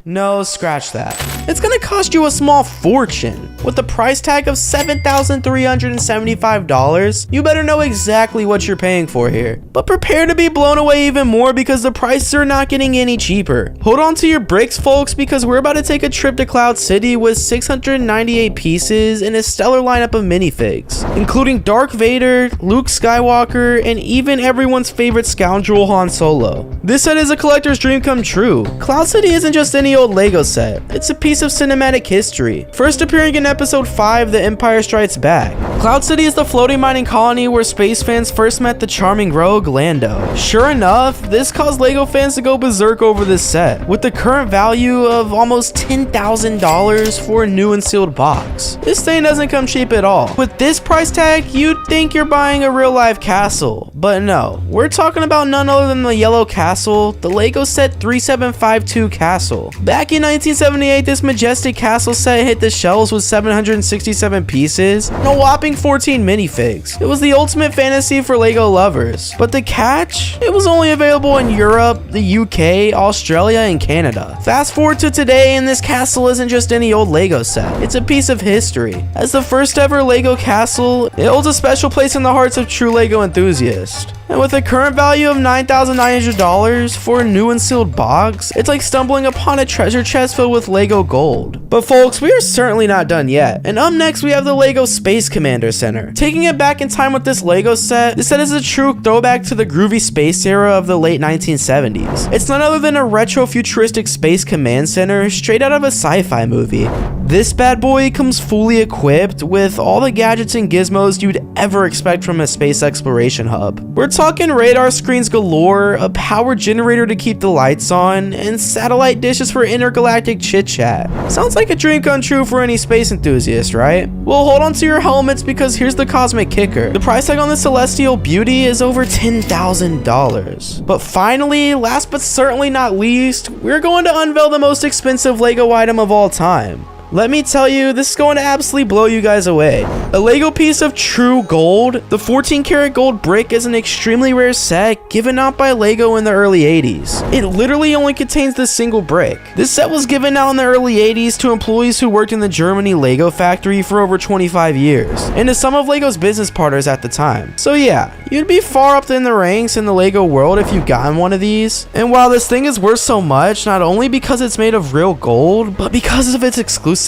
No, scratch that. It's gonna cost you a small fortune. With a price tag of $7,375, you better know exactly what you're paying for here. But prepare to be blown away even more, because the prices are not getting any cheaper. Hold on to your bricks, folks, because we're about to take a trip to Cloud City with 698 pieces and a stellar lineup of minifigs, including Darth Vader, Luke Skywalker, and even everyone's favorite scoundrel Han Solo. This set is a collector's dream come true. Cloud City isn't just any old Lego set, it's a piece of cinematic history. First appearing in episode 5, The Empire Strikes Back, Cloud City is the floating mining colony where space fans first met the charming rogue Lando. Sure enough, this caused LEGO fans to go berserk over this set, with the current value of almost $10,000 for a new and sealed box. This thing doesn't come cheap at all. With this price tag, you'd think you're buying a real life castle, but no, we're talking about none other than the yellow castle, the LEGO set 3752 castle. Back in 1978, this majestic castle set hit the shelves with 767 pieces and a whopping 14 minifigs. It was the ultimate fantasy for LEGO lovers, but the catch? It was only available in Europe, the UK, Australia, and Canada. Fast forward to today, and this castle isn't just any old LEGO set. It's a piece of history. As the first ever LEGO castle, it holds a special place in the hearts of true LEGO enthusiasts. And with a current value of $9,900 for a new and sealed box, it's like stumbling upon a treasure chest filled with LEGO gold. But folks, we are certainly not done yet. And up next, we have the LEGO Space Commander Center. Taking it back in time with this LEGO set, this set is a true throwback to the groovy space era of the late 1970s. It's none other than a retro futuristic space command center straight out of a sci-fi movie. This bad boy comes fully equipped with all the gadgets and gizmos you'd ever expect from a space exploration hub. We're talking radar screens galore, a power generator to keep the lights on, and satellite dishes for intergalactic chit-chat. Sounds like a dream come true for any space enthusiast, right? Well, hold on to your helmets because here's the cosmic kicker. The price tag on this celestial beauty is over $10,000. But finally, last but certainly not least, we're going to unveil the most expensive LEGO item of all time. Let me tell you, this is going to absolutely blow you guys away. A LEGO piece of true gold. The 14 karat gold brick is an extremely rare set given out by LEGO in the early 80s. It literally only contains this single brick. This set was given out in the early 80s to employees who worked in the Germany LEGO factory for over 25 years, and to some of LEGO's business partners at the time. So yeah, you'd be far up in the ranks in the LEGO world if you've gotten one of these. And while this thing is worth so much, not only because it's made of real gold, but because of its exclusivity.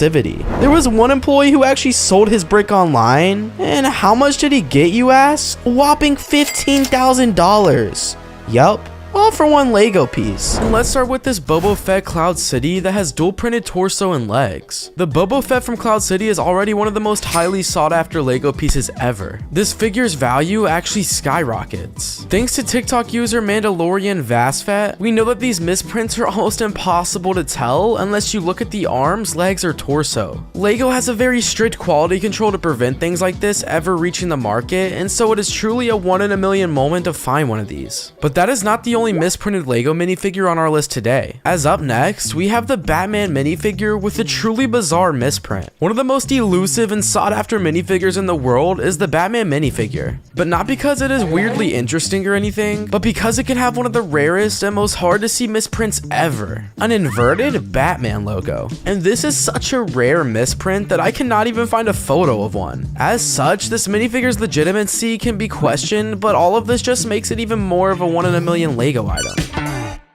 There was one employee who actually sold his brick online, and how much did he get, you ask? A whopping $15,000. Yup. All for one LEGO piece. And let's start with this Boba Fett Cloud City that has dual printed torso and legs. The Boba Fett from Cloud City is already one of the most highly sought after LEGO pieces ever. This figure's value actually skyrockets. Thanks to TikTok user Mandalorian Vasfat, we know that these misprints are almost impossible to tell unless you look at the arms, legs, or torso. LEGO has a very strict quality control to prevent things like this ever reaching the market, and so it is truly a 1 in a million moment to find one of these. But that is not the only misprinted LEGO minifigure on our list today. As up next, we have the Batman minifigure with a truly bizarre misprint. One of the most elusive and sought after minifigures in the world is the Batman minifigure. But not because it is weirdly interesting or anything, but because it can have one of the rarest and most hard to see misprints ever. An inverted Batman logo. And this is such a rare misprint that I cannot even find a photo of one. As such, this minifigure's legitimacy can be questioned, but all of this just makes it even more of a 1 in a million LEGO item.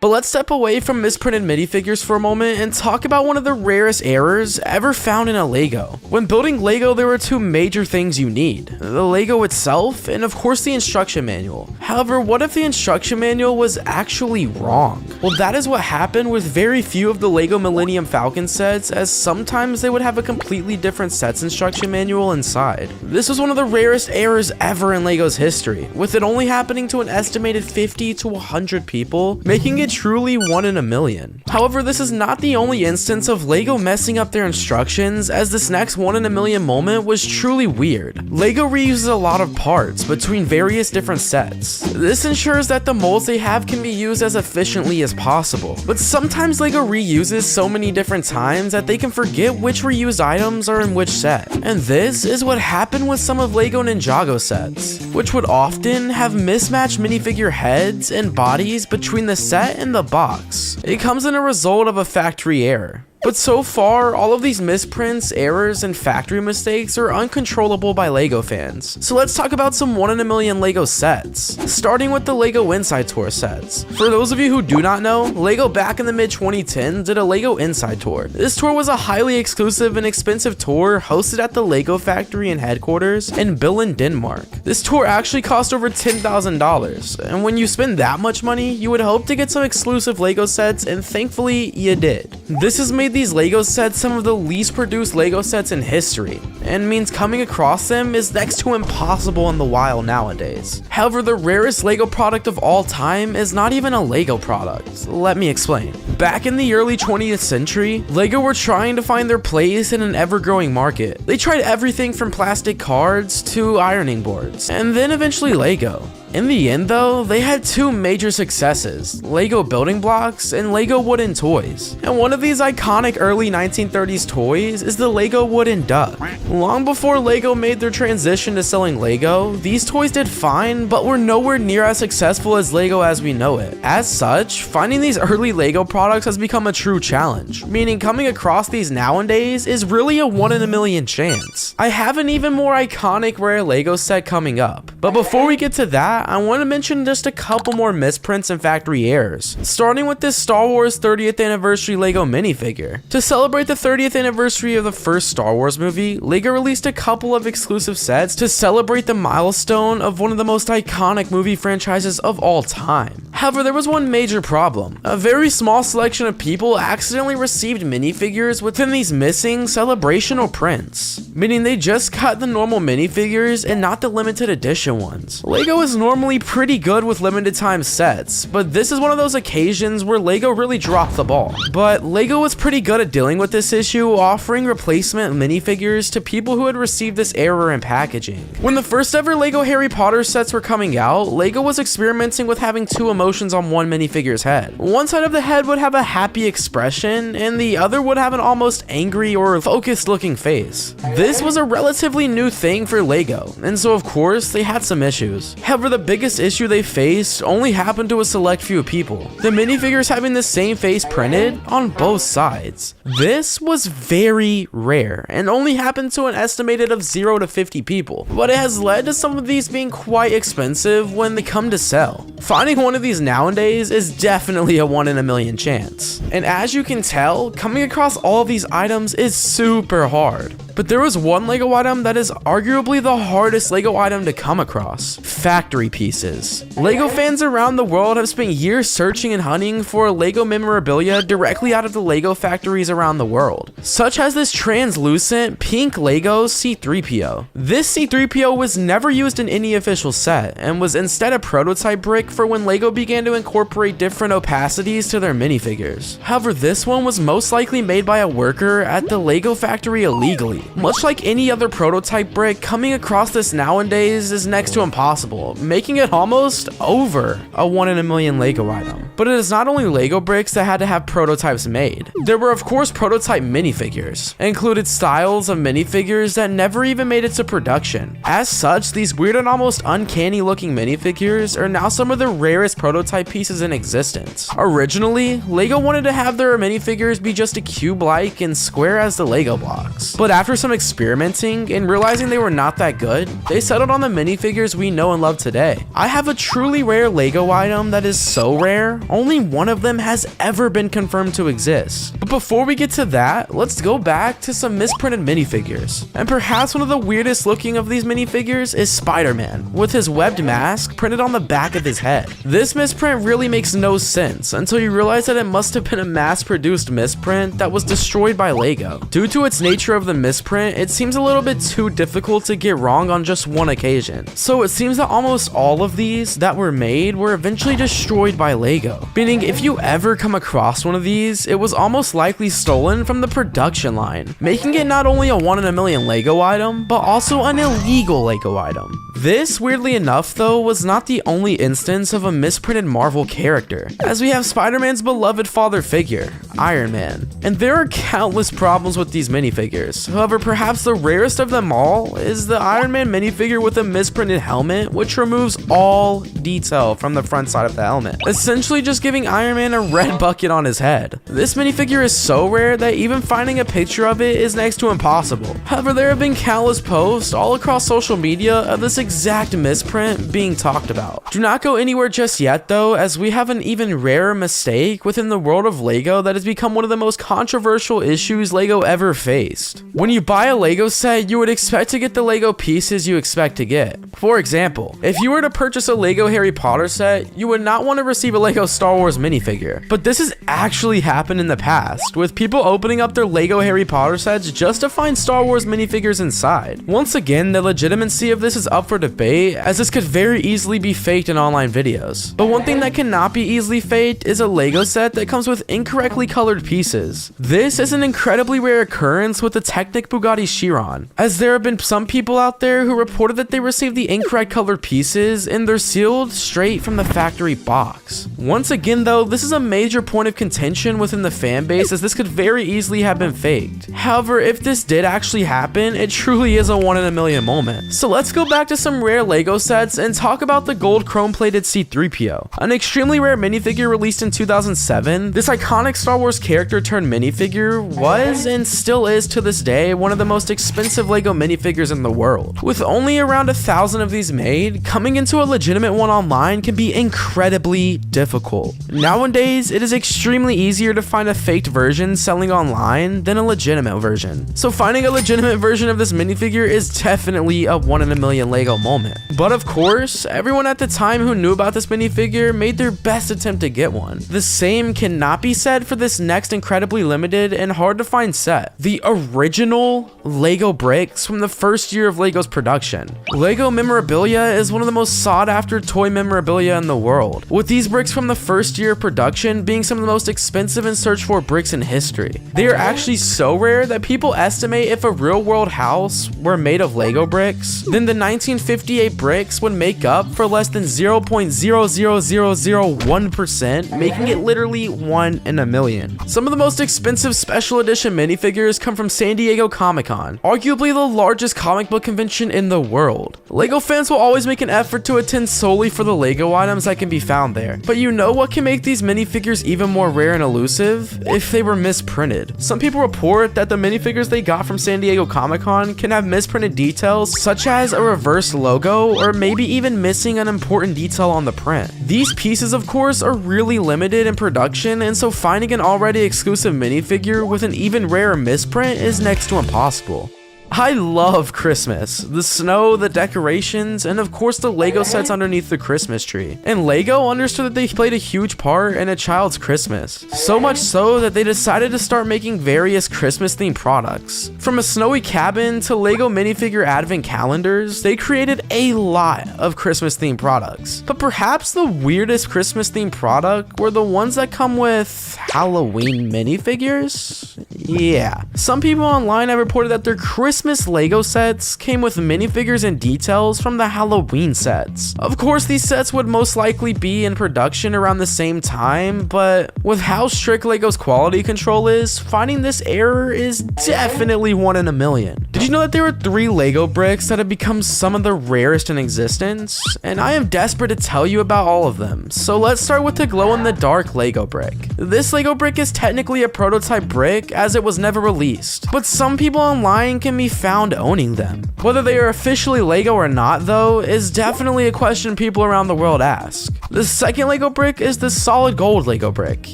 But let's step away from misprinted minifigures for a moment and talk about one of the rarest errors ever found in a LEGO. When building LEGO, there are two major things you need: the LEGO itself and of course the instruction manual. However, what if the instruction manual was actually wrong? Well, that is what happened with very few of the LEGO Millennium Falcon sets, as sometimes they would have a completely different set's instruction manual inside. This was one of the rarest errors ever in LEGO's history, with it only happening to an estimated 50 to 100 people, making it truly 1 in a million. However, this is not the only instance of LEGO messing up their instructions, as this next 1 in a million moment was truly weird. LEGO reuses a lot of parts between various different sets. This ensures that the molds they have can be used as efficiently as possible. But sometimes LEGO reuses so many different times that they can forget which reused items are in which set. And this is what happened with some of LEGO Ninjago sets, which would often have mismatched minifigure heads and bodies between the set and the box. It comes in a result of a factory error. But so far, all of these misprints, errors, and factory mistakes are uncontrollable by LEGO fans. So let's talk about some 1 in a million LEGO sets, starting with the LEGO Inside Tour sets. For those of you who do not know, LEGO back in the mid-2010s did a LEGO Inside Tour. This tour was a highly exclusive and expensive tour hosted at the LEGO factory and headquarters in Billund, Denmark. This tour actually cost over $10,000, and when you spend that much money, you would hope to get some exclusive LEGO sets, and thankfully, you did. This is made made these Lego sets some of the least produced Lego sets in history, and means coming across them is next to impossible in the wild nowadays. However, the rarest Lego product of all time is not even a Lego product. Let me explain. Back in the early 20th century, Lego were trying to find their place in an ever-growing market. They tried everything from plastic cards to ironing boards, and then eventually Lego. In the end though, they had two major successes, Lego building blocks and Lego wooden toys. And one of these iconic early 1930s toys is the Lego wooden duck. Long before Lego made their transition to selling Lego, these toys did fine, but were nowhere near as successful as Lego as we know it. As such, finding these early Lego products has become a true challenge, meaning coming across these nowadays is really a 1 in a million chance. I have an even more iconic rare Lego set coming up, but before we get to that, I want to mention just a couple more misprints and factory errors, starting with this Star Wars 30th anniversary Lego minifigure. To celebrate the 30th anniversary of the first Star Wars movie, Lego released a couple of exclusive sets to celebrate the milestone of one of the most iconic movie franchises of all time. However, there was one major problem. A very small selection of people accidentally received minifigures within these missing celebrational prints, meaning they just got the normal minifigures and not the limited edition ones. Lego is normally pretty good with limited time sets, but this is one of those occasions where Lego really dropped the ball. But Lego was pretty good at dealing with this issue, offering replacement minifigures to people who had received this error in packaging. When the first ever Lego Harry Potter sets were coming out, Lego was experimenting with having two emotions on one minifigure's head. One side of the head would have a happy expression, and the other would have an almost angry or focused looking face. This was a relatively new thing for Lego, and so of course they had some issues. However, the biggest issue they faced only happened to a select few people. The minifigures having the same face printed on both sides. This was very rare and only happened to an estimated of 0 to 50 people, but it has led to some of these being quite expensive when they come to sell. Finding one of these nowadays is definitely a 1 in a million chance. And as you can tell, coming across all of these items is super hard. But there was one Lego item that is arguably the hardest Lego item to come across: factory pieces. Lego fans around the world have spent years searching and hunting for Lego memorabilia directly out of the Lego factories around the world, such as this translucent pink Lego C-3PO. This C-3PO was never used in any official set and was instead a prototype brick for when Lego began to incorporate different opacities to their minifigures. However, this one was most likely made by a worker at the Lego factory illegally. Much like any other prototype brick, coming across this nowadays is next to impossible, making it almost over a 1 in a million Lego item. But it is not only Lego bricks that had to have prototypes made. There were of course prototype minifigures, included styles of minifigures that never even made it to production. As such, these weird and almost uncanny looking minifigures are now some of the rarest prototype pieces in existence. Originally, Lego wanted to have their minifigures be just a cube-like and square as the Lego blocks, but after some experimenting and realizing they were not that good, they settled on the minifigures we know and love today. I have a truly rare Lego item that is so rare, only one of them has ever been confirmed to exist. But before we get to that, let's go back to some misprinted minifigures. And perhaps one of the weirdest looking of these minifigures is Spider-Man, with his webbed mask printed on the back of his head. This misprint really makes no sense until you realize that it must have been a mass-produced misprint that was destroyed by Lego. Due to its nature of the misprint, it seems a little bit too difficult to get wrong on just one occasion. So it seems that almost all of these that were made were eventually destroyed by Lego. Meaning if you ever come across one of these, it was almost likely stolen from the production line, making it not only a 1 in a million Lego item, but also an illegal Lego item. This, weirdly enough though, was not the only instance of a misprinted Marvel character, as we have Spider-Man's beloved father figure, Iron Man. And there are countless problems with these minifigures. However, perhaps the rarest of them all is the Iron Man minifigure with a misprinted helmet, which removes all detail from the front side of the helmet, essentially just giving Iron Man a red bucket on his head. This minifigure is so rare that even finding a picture of it is next to impossible. However, there have been countless posts all across social media of this exact misprint being talked about. Do not go anywhere just yet though, as we have an even rarer mistake within the world of Lego that is become one of the most controversial issues Lego ever faced. When you buy a Lego set, you would expect to get the Lego pieces you expect to get. For example, if you were to purchase a Lego Harry Potter set, you would not want to receive a Lego Star Wars minifigure. But this has actually happened in the past, with people opening up their Lego Harry Potter sets just to find Star Wars minifigures inside. Once again, the legitimacy of this is up for debate, as this could very easily be faked in online videos. But one thing that cannot be easily faked is a Lego set that comes with incorrectly colored pieces. This is an incredibly rare occurrence with the Technic Bugatti Chiron, as there have been some people out there who reported that they received the incorrect colored pieces and they're sealed straight from the factory box. Once again though, this is a major point of contention within the fan base, as this could very easily have been faked. However, if this did actually happen, it truly is a 1 in a million moment. So let's go back to some rare Lego sets and talk about the gold chrome plated C-3PO, an extremely rare minifigure released in 2007. This iconic Star Wars character turned minifigure was and still is to this day one of the most expensive Lego minifigures in the world. With only around 1,000 of these made, coming into a legitimate one online can be incredibly difficult. Nowadays, it is extremely easier to find a faked version selling online than a legitimate version. So finding a legitimate version of this minifigure is definitely a 1 in a million Lego moment. But of course, everyone at the time who knew about this minifigure made their best attempt to get one. The same cannot be said for this next incredibly limited and hard to find set, the original Lego bricks from the first year of Lego's production. Lego memorabilia is one of the most sought after toy memorabilia in the world, with these bricks from the first year of production being some of the most expensive and searched for bricks in history. They are actually so rare that people estimate if a real world house were made of Lego bricks, then the 1958 bricks would make up for less than 0.00001%, making it literally 1 in a million. Some of the most expensive special edition minifigures come from San Diego Comic-Con, arguably the largest comic book convention in the world. Lego fans will always make an effort to attend solely for the Lego items that can be found there. But you know what can make these minifigures even more rare and elusive? If they were misprinted. Some people report that the minifigures they got from San Diego Comic-Con can have misprinted details such as a reverse logo or maybe even missing an important detail on the print. These pieces of course are really limited in production, and so finding an already exclusive minifigure with an even rarer misprint is next to impossible. I love Christmas, the snow, the decorations, and of course the Lego sets underneath the Christmas tree. And Lego understood that they played a huge part in a child's Christmas. So much so that they decided to start making various Christmas themed products. From a snowy cabin to Lego minifigure advent calendars, they created a lot of Christmas themed products. But perhaps the weirdest Christmas themed product were the ones that come with Halloween minifigures? Yeah. Some people online have reported that their Christmas Lego sets came with minifigures and details from the Halloween sets. Of course, these sets would most likely be in production around the same time, but with how strict Lego's quality control is, finding this error is definitely 1 in a million. Did you know that there were 3 Lego bricks that have become some of the rarest in existence? And I am desperate to tell you about all of them. So let's start with the glow-in-the-dark Lego brick. This Lego brick is technically a prototype brick as it was never released, but some people online can be found owning them. Whether they are officially Lego or not though is definitely a question people around the world ask. The second Lego brick is the solid gold Lego brick.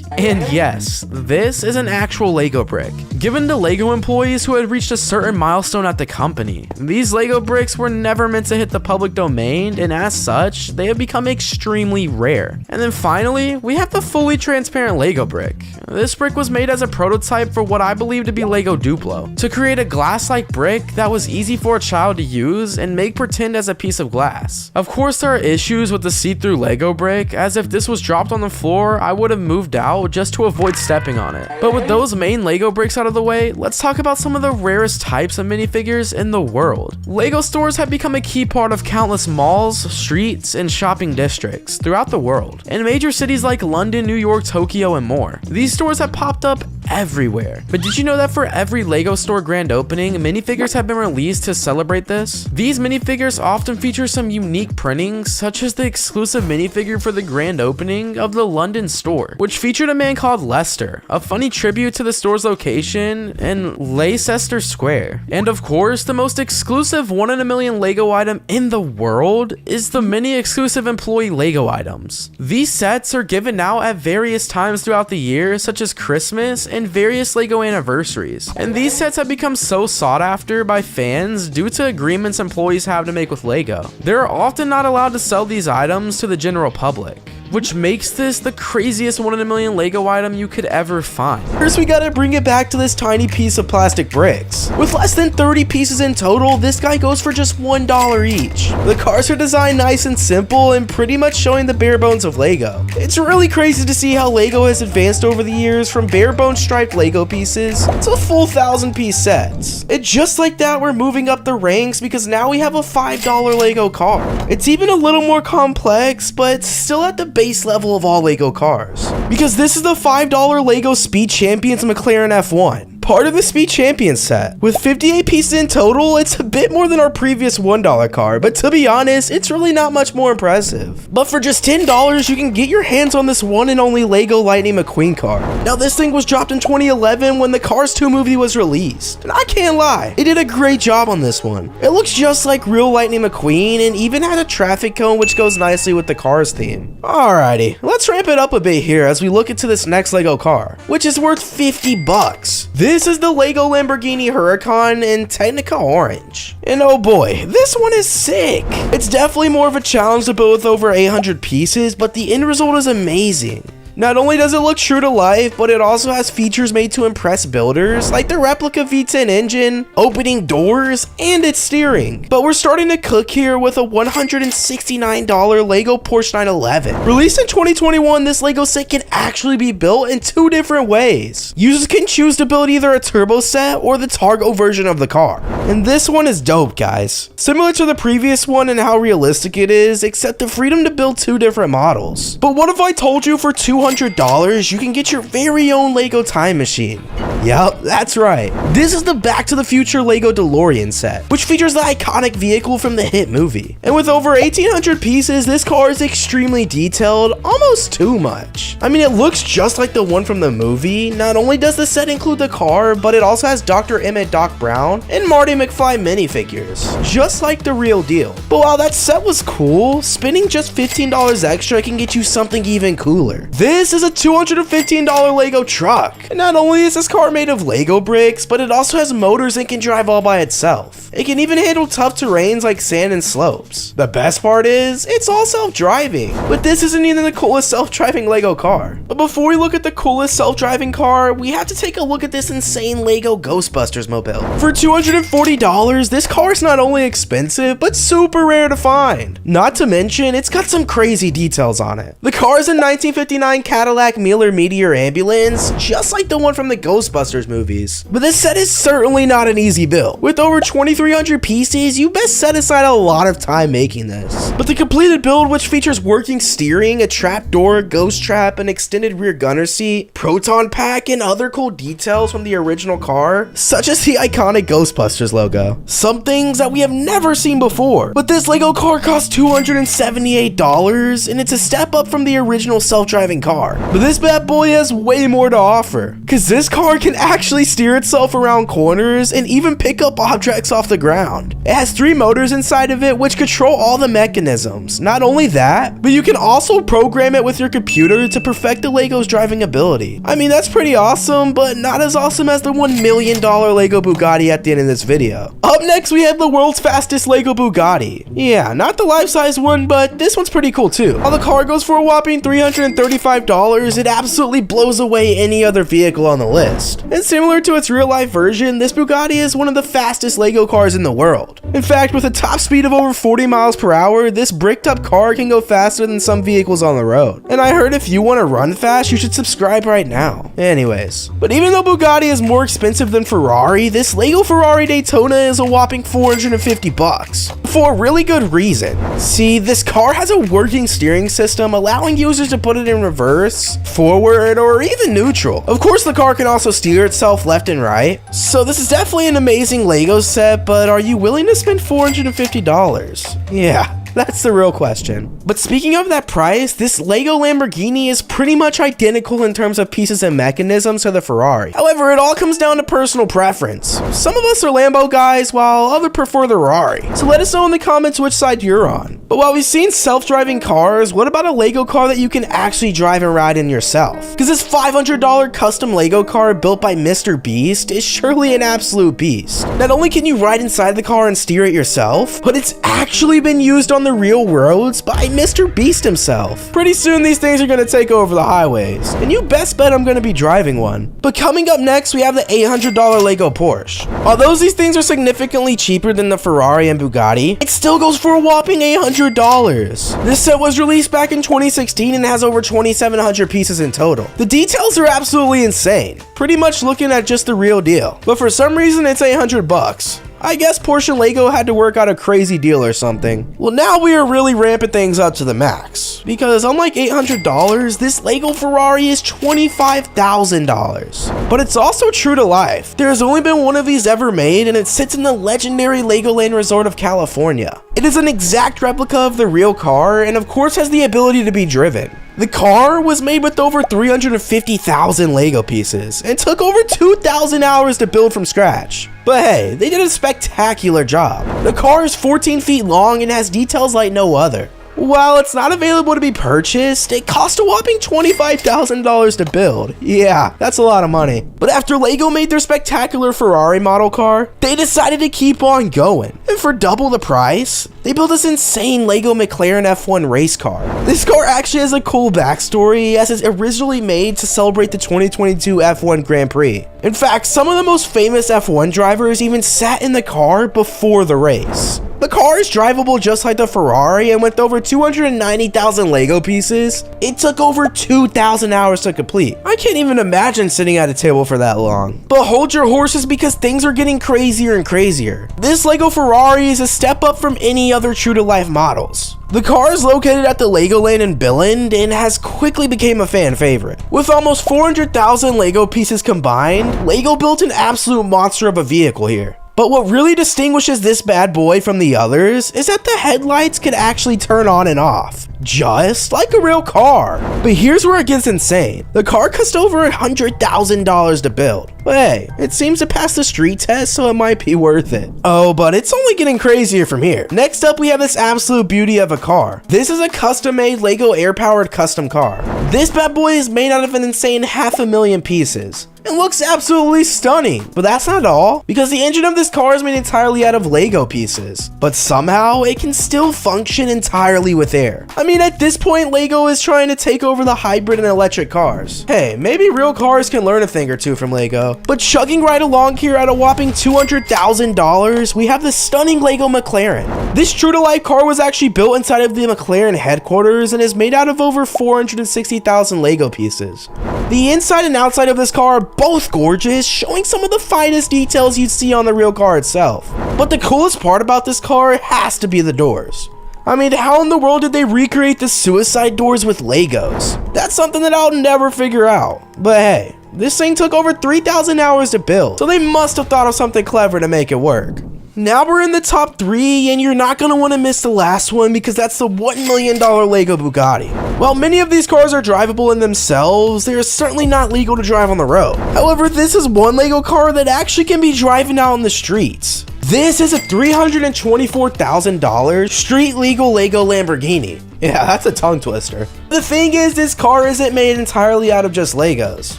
And yes, this is an actual Lego brick, given to Lego employees who had reached a certain milestone at the company. These Lego bricks were never meant to hit the public domain, and as such, they have become extremely rare. And then finally, we have the fully transparent Lego brick. This brick was made as a prototype for what I believe to be Lego Duplo, to create a glass-like brick that was easy for a child to use and make pretend as a piece of glass. Of course, there are issues with the see-through Lego brick, as if this was dropped on the floor, I would have moved out just to avoid stepping on it. But with those main Lego bricks out of the way, let's talk about some of the rarest types of minifigures in the world. Lego stores have become a key part of countless malls, streets, and shopping districts throughout the world, in major cities like London, New York, Tokyo, and more. These stores have popped up everywhere. But did you know that for every Lego store grand opening, minifigures have been released to celebrate this? These minifigures often feature some unique printings, such as the exclusive minifigure for the grand opening of the London store, which featured a man called Lester, a funny tribute to the store's location in Leicester Square. And of course, the most exclusive 1 in a million Lego item in the world is the mini exclusive employee Lego items. These sets are given out at various times throughout the year, such as Christmas and various Lego anniversaries. And these sets have become so sought after by fans due to agreements employees have to make with Lego. They're often not allowed to sell these items to the general public, which makes this the craziest 1 in a million Lego item you could ever find. First, we gotta bring it back to this tiny piece of plastic bricks. With less than 30 pieces in total, this guy goes for just $1 each. The cars are designed nice and simple and pretty much showing the bare bones of Lego. It's really crazy to see how Lego has advanced over the years from bare bones striped Lego pieces to full 1,000-piece sets. And just like that, we're moving up the ranks because now we have a $5 Lego car. It's even a little more complex, but still at the base level of all Lego cars, because this is the $5 Lego Speed Champions McLaren F1. Part of the Speed Champions set. With 58 pieces in total, it's a bit more than our previous $1 car, but to be honest, it's really not much more impressive. But for just $10, you can get your hands on this one and only Lego Lightning McQueen car. Now, this thing was dropped in 2011 when the Cars 2 movie was released, and I can't lie, they did a great job on this one. It looks just like real Lightning McQueen and even had a traffic cone which goes nicely with the Cars theme. Alrighty, let's ramp it up a bit here as we look into this next Lego car, which is worth 50 bucks. This is the Lego Lamborghini Huracan in Technica Orange. And oh boy, this one is sick. It's definitely more of a challenge to build with over 800 pieces, but the end result is amazing. Not only does it look true to life, but it also has features made to impress builders, like the replica V10 engine, opening doors, and its steering. But we're starting to cook here with a $169 Lego Porsche 911. Released in 2021, this Lego set can actually be built in 2 different ways. Users can choose to build either a turbo set or the Targo version of the car. And this one is dope, guys. Similar to the previous one and how realistic it is, except the freedom to build 2 different models. But what if I told you for $200 you can get your very own Lego time machine? Yup, that's right. This is the Back to the Future Lego DeLorean set, which features the iconic vehicle from the hit movie. And with over 1,800 pieces, this car is extremely detailed, almost too much. I mean, it looks just like the one from the movie. Not only does the set include the car, but it also has Dr. Emmett Doc Brown and Marty McFly minifigures, just like the real deal. But while that set was cool, spending just $15 extra can get you something even cooler. This is a $215 Lego truck. And not only is this car made of Lego bricks, but it also has motors and can drive all by itself. It can even handle tough terrains like sand and slopes. The best part is, it's all self-driving. But this isn't even the coolest self-driving Lego car. But before we look at the coolest self-driving car, we have to take a look at this insane Lego Ghostbusters mobile. For $240, this car is not only expensive, but super rare to find. Not to mention, it's got some crazy details on it. The car is a 1959 Cadillac Miller Meteor ambulance, just like the one from the Ghostbusters movies. But this set is certainly not an easy build. With over 2,300 pieces, you best set aside a lot of time making this. But the completed build, which features working steering, a trap door, ghost trap, an extended rear gunner seat, proton pack, and other cool details from the original car, such as the iconic Ghostbusters logo. Some things that we have never seen before. But this Lego car costs $278, and it's a step up from the original self-driving car. But this bad boy has way more to offer, cause this car can actually steer itself around corners and even pick up objects off the ground. It has 3 motors inside of it which control all the mechanisms. Not only that, but you can also program it with your computer to perfect the Lego's driving ability. I mean, that's pretty awesome, but not as awesome as the $1 million Lego Bugatti at the end of this video. Up next, we have the world's fastest Lego Bugatti. Yeah, not the life-size one, but this one's pretty cool too. While the car goes for a whopping $335, it absolutely blows away any other vehicle on the list. And similar to its real-life version, this Bugatti is one of the fastest Lego cars in the world. In fact, with a top speed of over 40 miles per hour, this bricked-up car can go faster than some vehicles on the road. And I heard if you want to run fast, you should subscribe right now. Anyways, but even though Bugatti is more expensive than Ferrari, this Lego Ferrari Daytona is a whopping $450 for a really good reason. See, this car has a working steering system, allowing users to put it in reverse, forward, or even neutral. Of course, the car can also steer itself left and right. So this is definitely an amazing Lego set, but are you willing to spend $450? Yeah. That's the real question. But speaking of that price, this Lego Lamborghini is pretty much identical in terms of pieces and mechanisms to the Ferrari. However, it all comes down to personal preference. Some of us are Lambo guys, while others prefer the Ferrari. So let us know in the comments which side you're on. But while we've seen self-driving cars, what about a Lego car that you can actually drive and ride in yourself? Because this $500 custom Lego car built by Mr. Beast is surely an absolute beast. Not only can you ride inside the car and steer it yourself, but it's actually been used on the real roads by Mr. Beast himself. Pretty soon these things are going to take over the highways, and you best bet I'm going to be driving one. But coming up next, we have the $800 Lego Porsche. Although these things are significantly cheaper than the Ferrari and Bugatti, it still goes for a whopping $800. This set was released back in 2016 and has over 2,700 pieces in total. The details are absolutely insane, pretty much looking at just the real deal. But for some reason it's 800 bucks. I guess Porsche and Lego had to work out a crazy deal or something. Well, now we are really ramping things up to the max, because unlike $800, this Lego Ferrari is $25,000. But it's also true to life. There has only been one of these ever made, and it sits in the legendary Legoland Resort of California. It is an exact replica of the real car, and of course has the ability to be driven. The car was made with over 350,000 Lego pieces and took over 2,000 hours to build from scratch. But hey, they did a spectacular job. The car is 14 feet long and has details like no other. While it's not available to be purchased, it cost a whopping $25,000 to build. Yeah, that's a lot of money. But after Lego made their spectacular Ferrari model car, they decided to keep on going. And for double the price, they built this insane Lego McLaren F1 race car. This car actually has a cool backstory, as it's originally made to celebrate the 2022 F1 Grand Prix. In fact, some of the most famous F1 drivers even sat in the car before the race. The car is drivable just like the Ferrari, and with over 290,000 Lego pieces, it took over 2,000 hours to complete. I can't even imagine sitting at a table for that long. But hold your horses, because things are getting crazier and crazier. This Lego Ferrari is a step up from any other true-to-life models. The car is located at the Legoland in Billund and has quickly become a fan favorite. With almost 400,000 Lego pieces combined, Lego built an absolute monster of a vehicle here. But what really distinguishes this bad boy from the others is that the headlights can actually turn on and off, just like a real car. But here's where it gets insane. The car cost over $100,000 to build. But hey, it seems to pass the street test, so it might be worth it. Oh, but it's only getting crazier from here. Next up, we have this absolute beauty of a car. This is a custom-made Lego air-powered custom car. This bad boy is made out of an insane 500,000 pieces. It looks absolutely stunning, but that's not all, because the engine of this car is made entirely out of Lego pieces, but somehow it can still function entirely with air. I mean, at this point, Lego is trying to take over the hybrid and electric cars. Hey, maybe real cars can learn a thing or two from Lego. But chugging right along here at a whopping $200,000, we have the stunning Lego McLaren. This true-to-life car was actually built inside of the McLaren headquarters and is made out of over 460,000 Lego pieces. The inside and outside of this car are both gorgeous, showing some of the finest details you'd see on the real car itself. But the coolest part about this car has to be the doors. I mean, how in the world did they recreate the suicide doors with Legos? That's something that I'll never figure out. But hey, this thing took over 3,000 hours to build, so they must have thought of something clever to make it work. Now we're in the top 3, and you're not going to want to miss the last one, because that's the $1 million Lego Bugatti. While many of these cars are drivable in themselves, they are certainly not legal to drive on the road. However, this is one Lego car that actually can be driving out on the streets. This is a $324,000 street legal Lego Lamborghini. Yeah, that's a tongue twister. The thing is, this car isn't made entirely out of just Legos,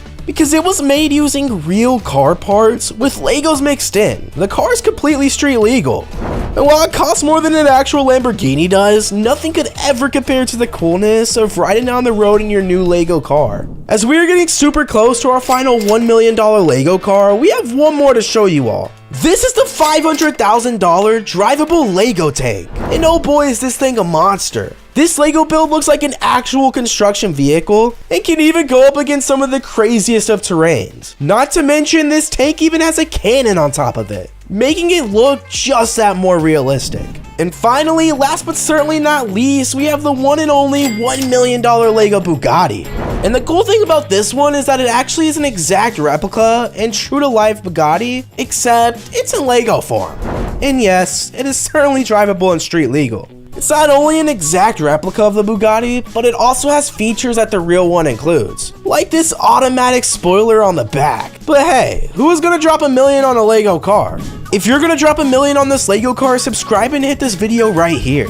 because it was made using real car parts with Legos mixed in. The car is completely street legal. And while it costs more than an actual Lamborghini does, nothing could ever compare to the coolness of riding down the road in your new Lego car. As we are getting super close to our final $1 million Lego car, we have one more to show you all. This is the $500,000 drivable Lego tank. And oh boy, is this thing a monster. This Lego build looks like an actual construction vehicle and can even go up against some of the craziest of terrains. Not to mention, this tank even has a cannon on top of it, making it look just that more realistic. And finally, last but certainly not least, we have the one and only $1 million Lego Bugatti. And the cool thing about this one is that it actually is an exact replica and true to life Bugatti, except it's in Lego form. And yes, it is certainly drivable and street legal. It's not only an exact replica of the Bugatti, but it also has features that the real one includes, like this automatic spoiler on the back. But hey, who is gonna drop $1 million on a Lego car? If you're gonna drop $1 million on this Lego car, subscribe and hit this video right here.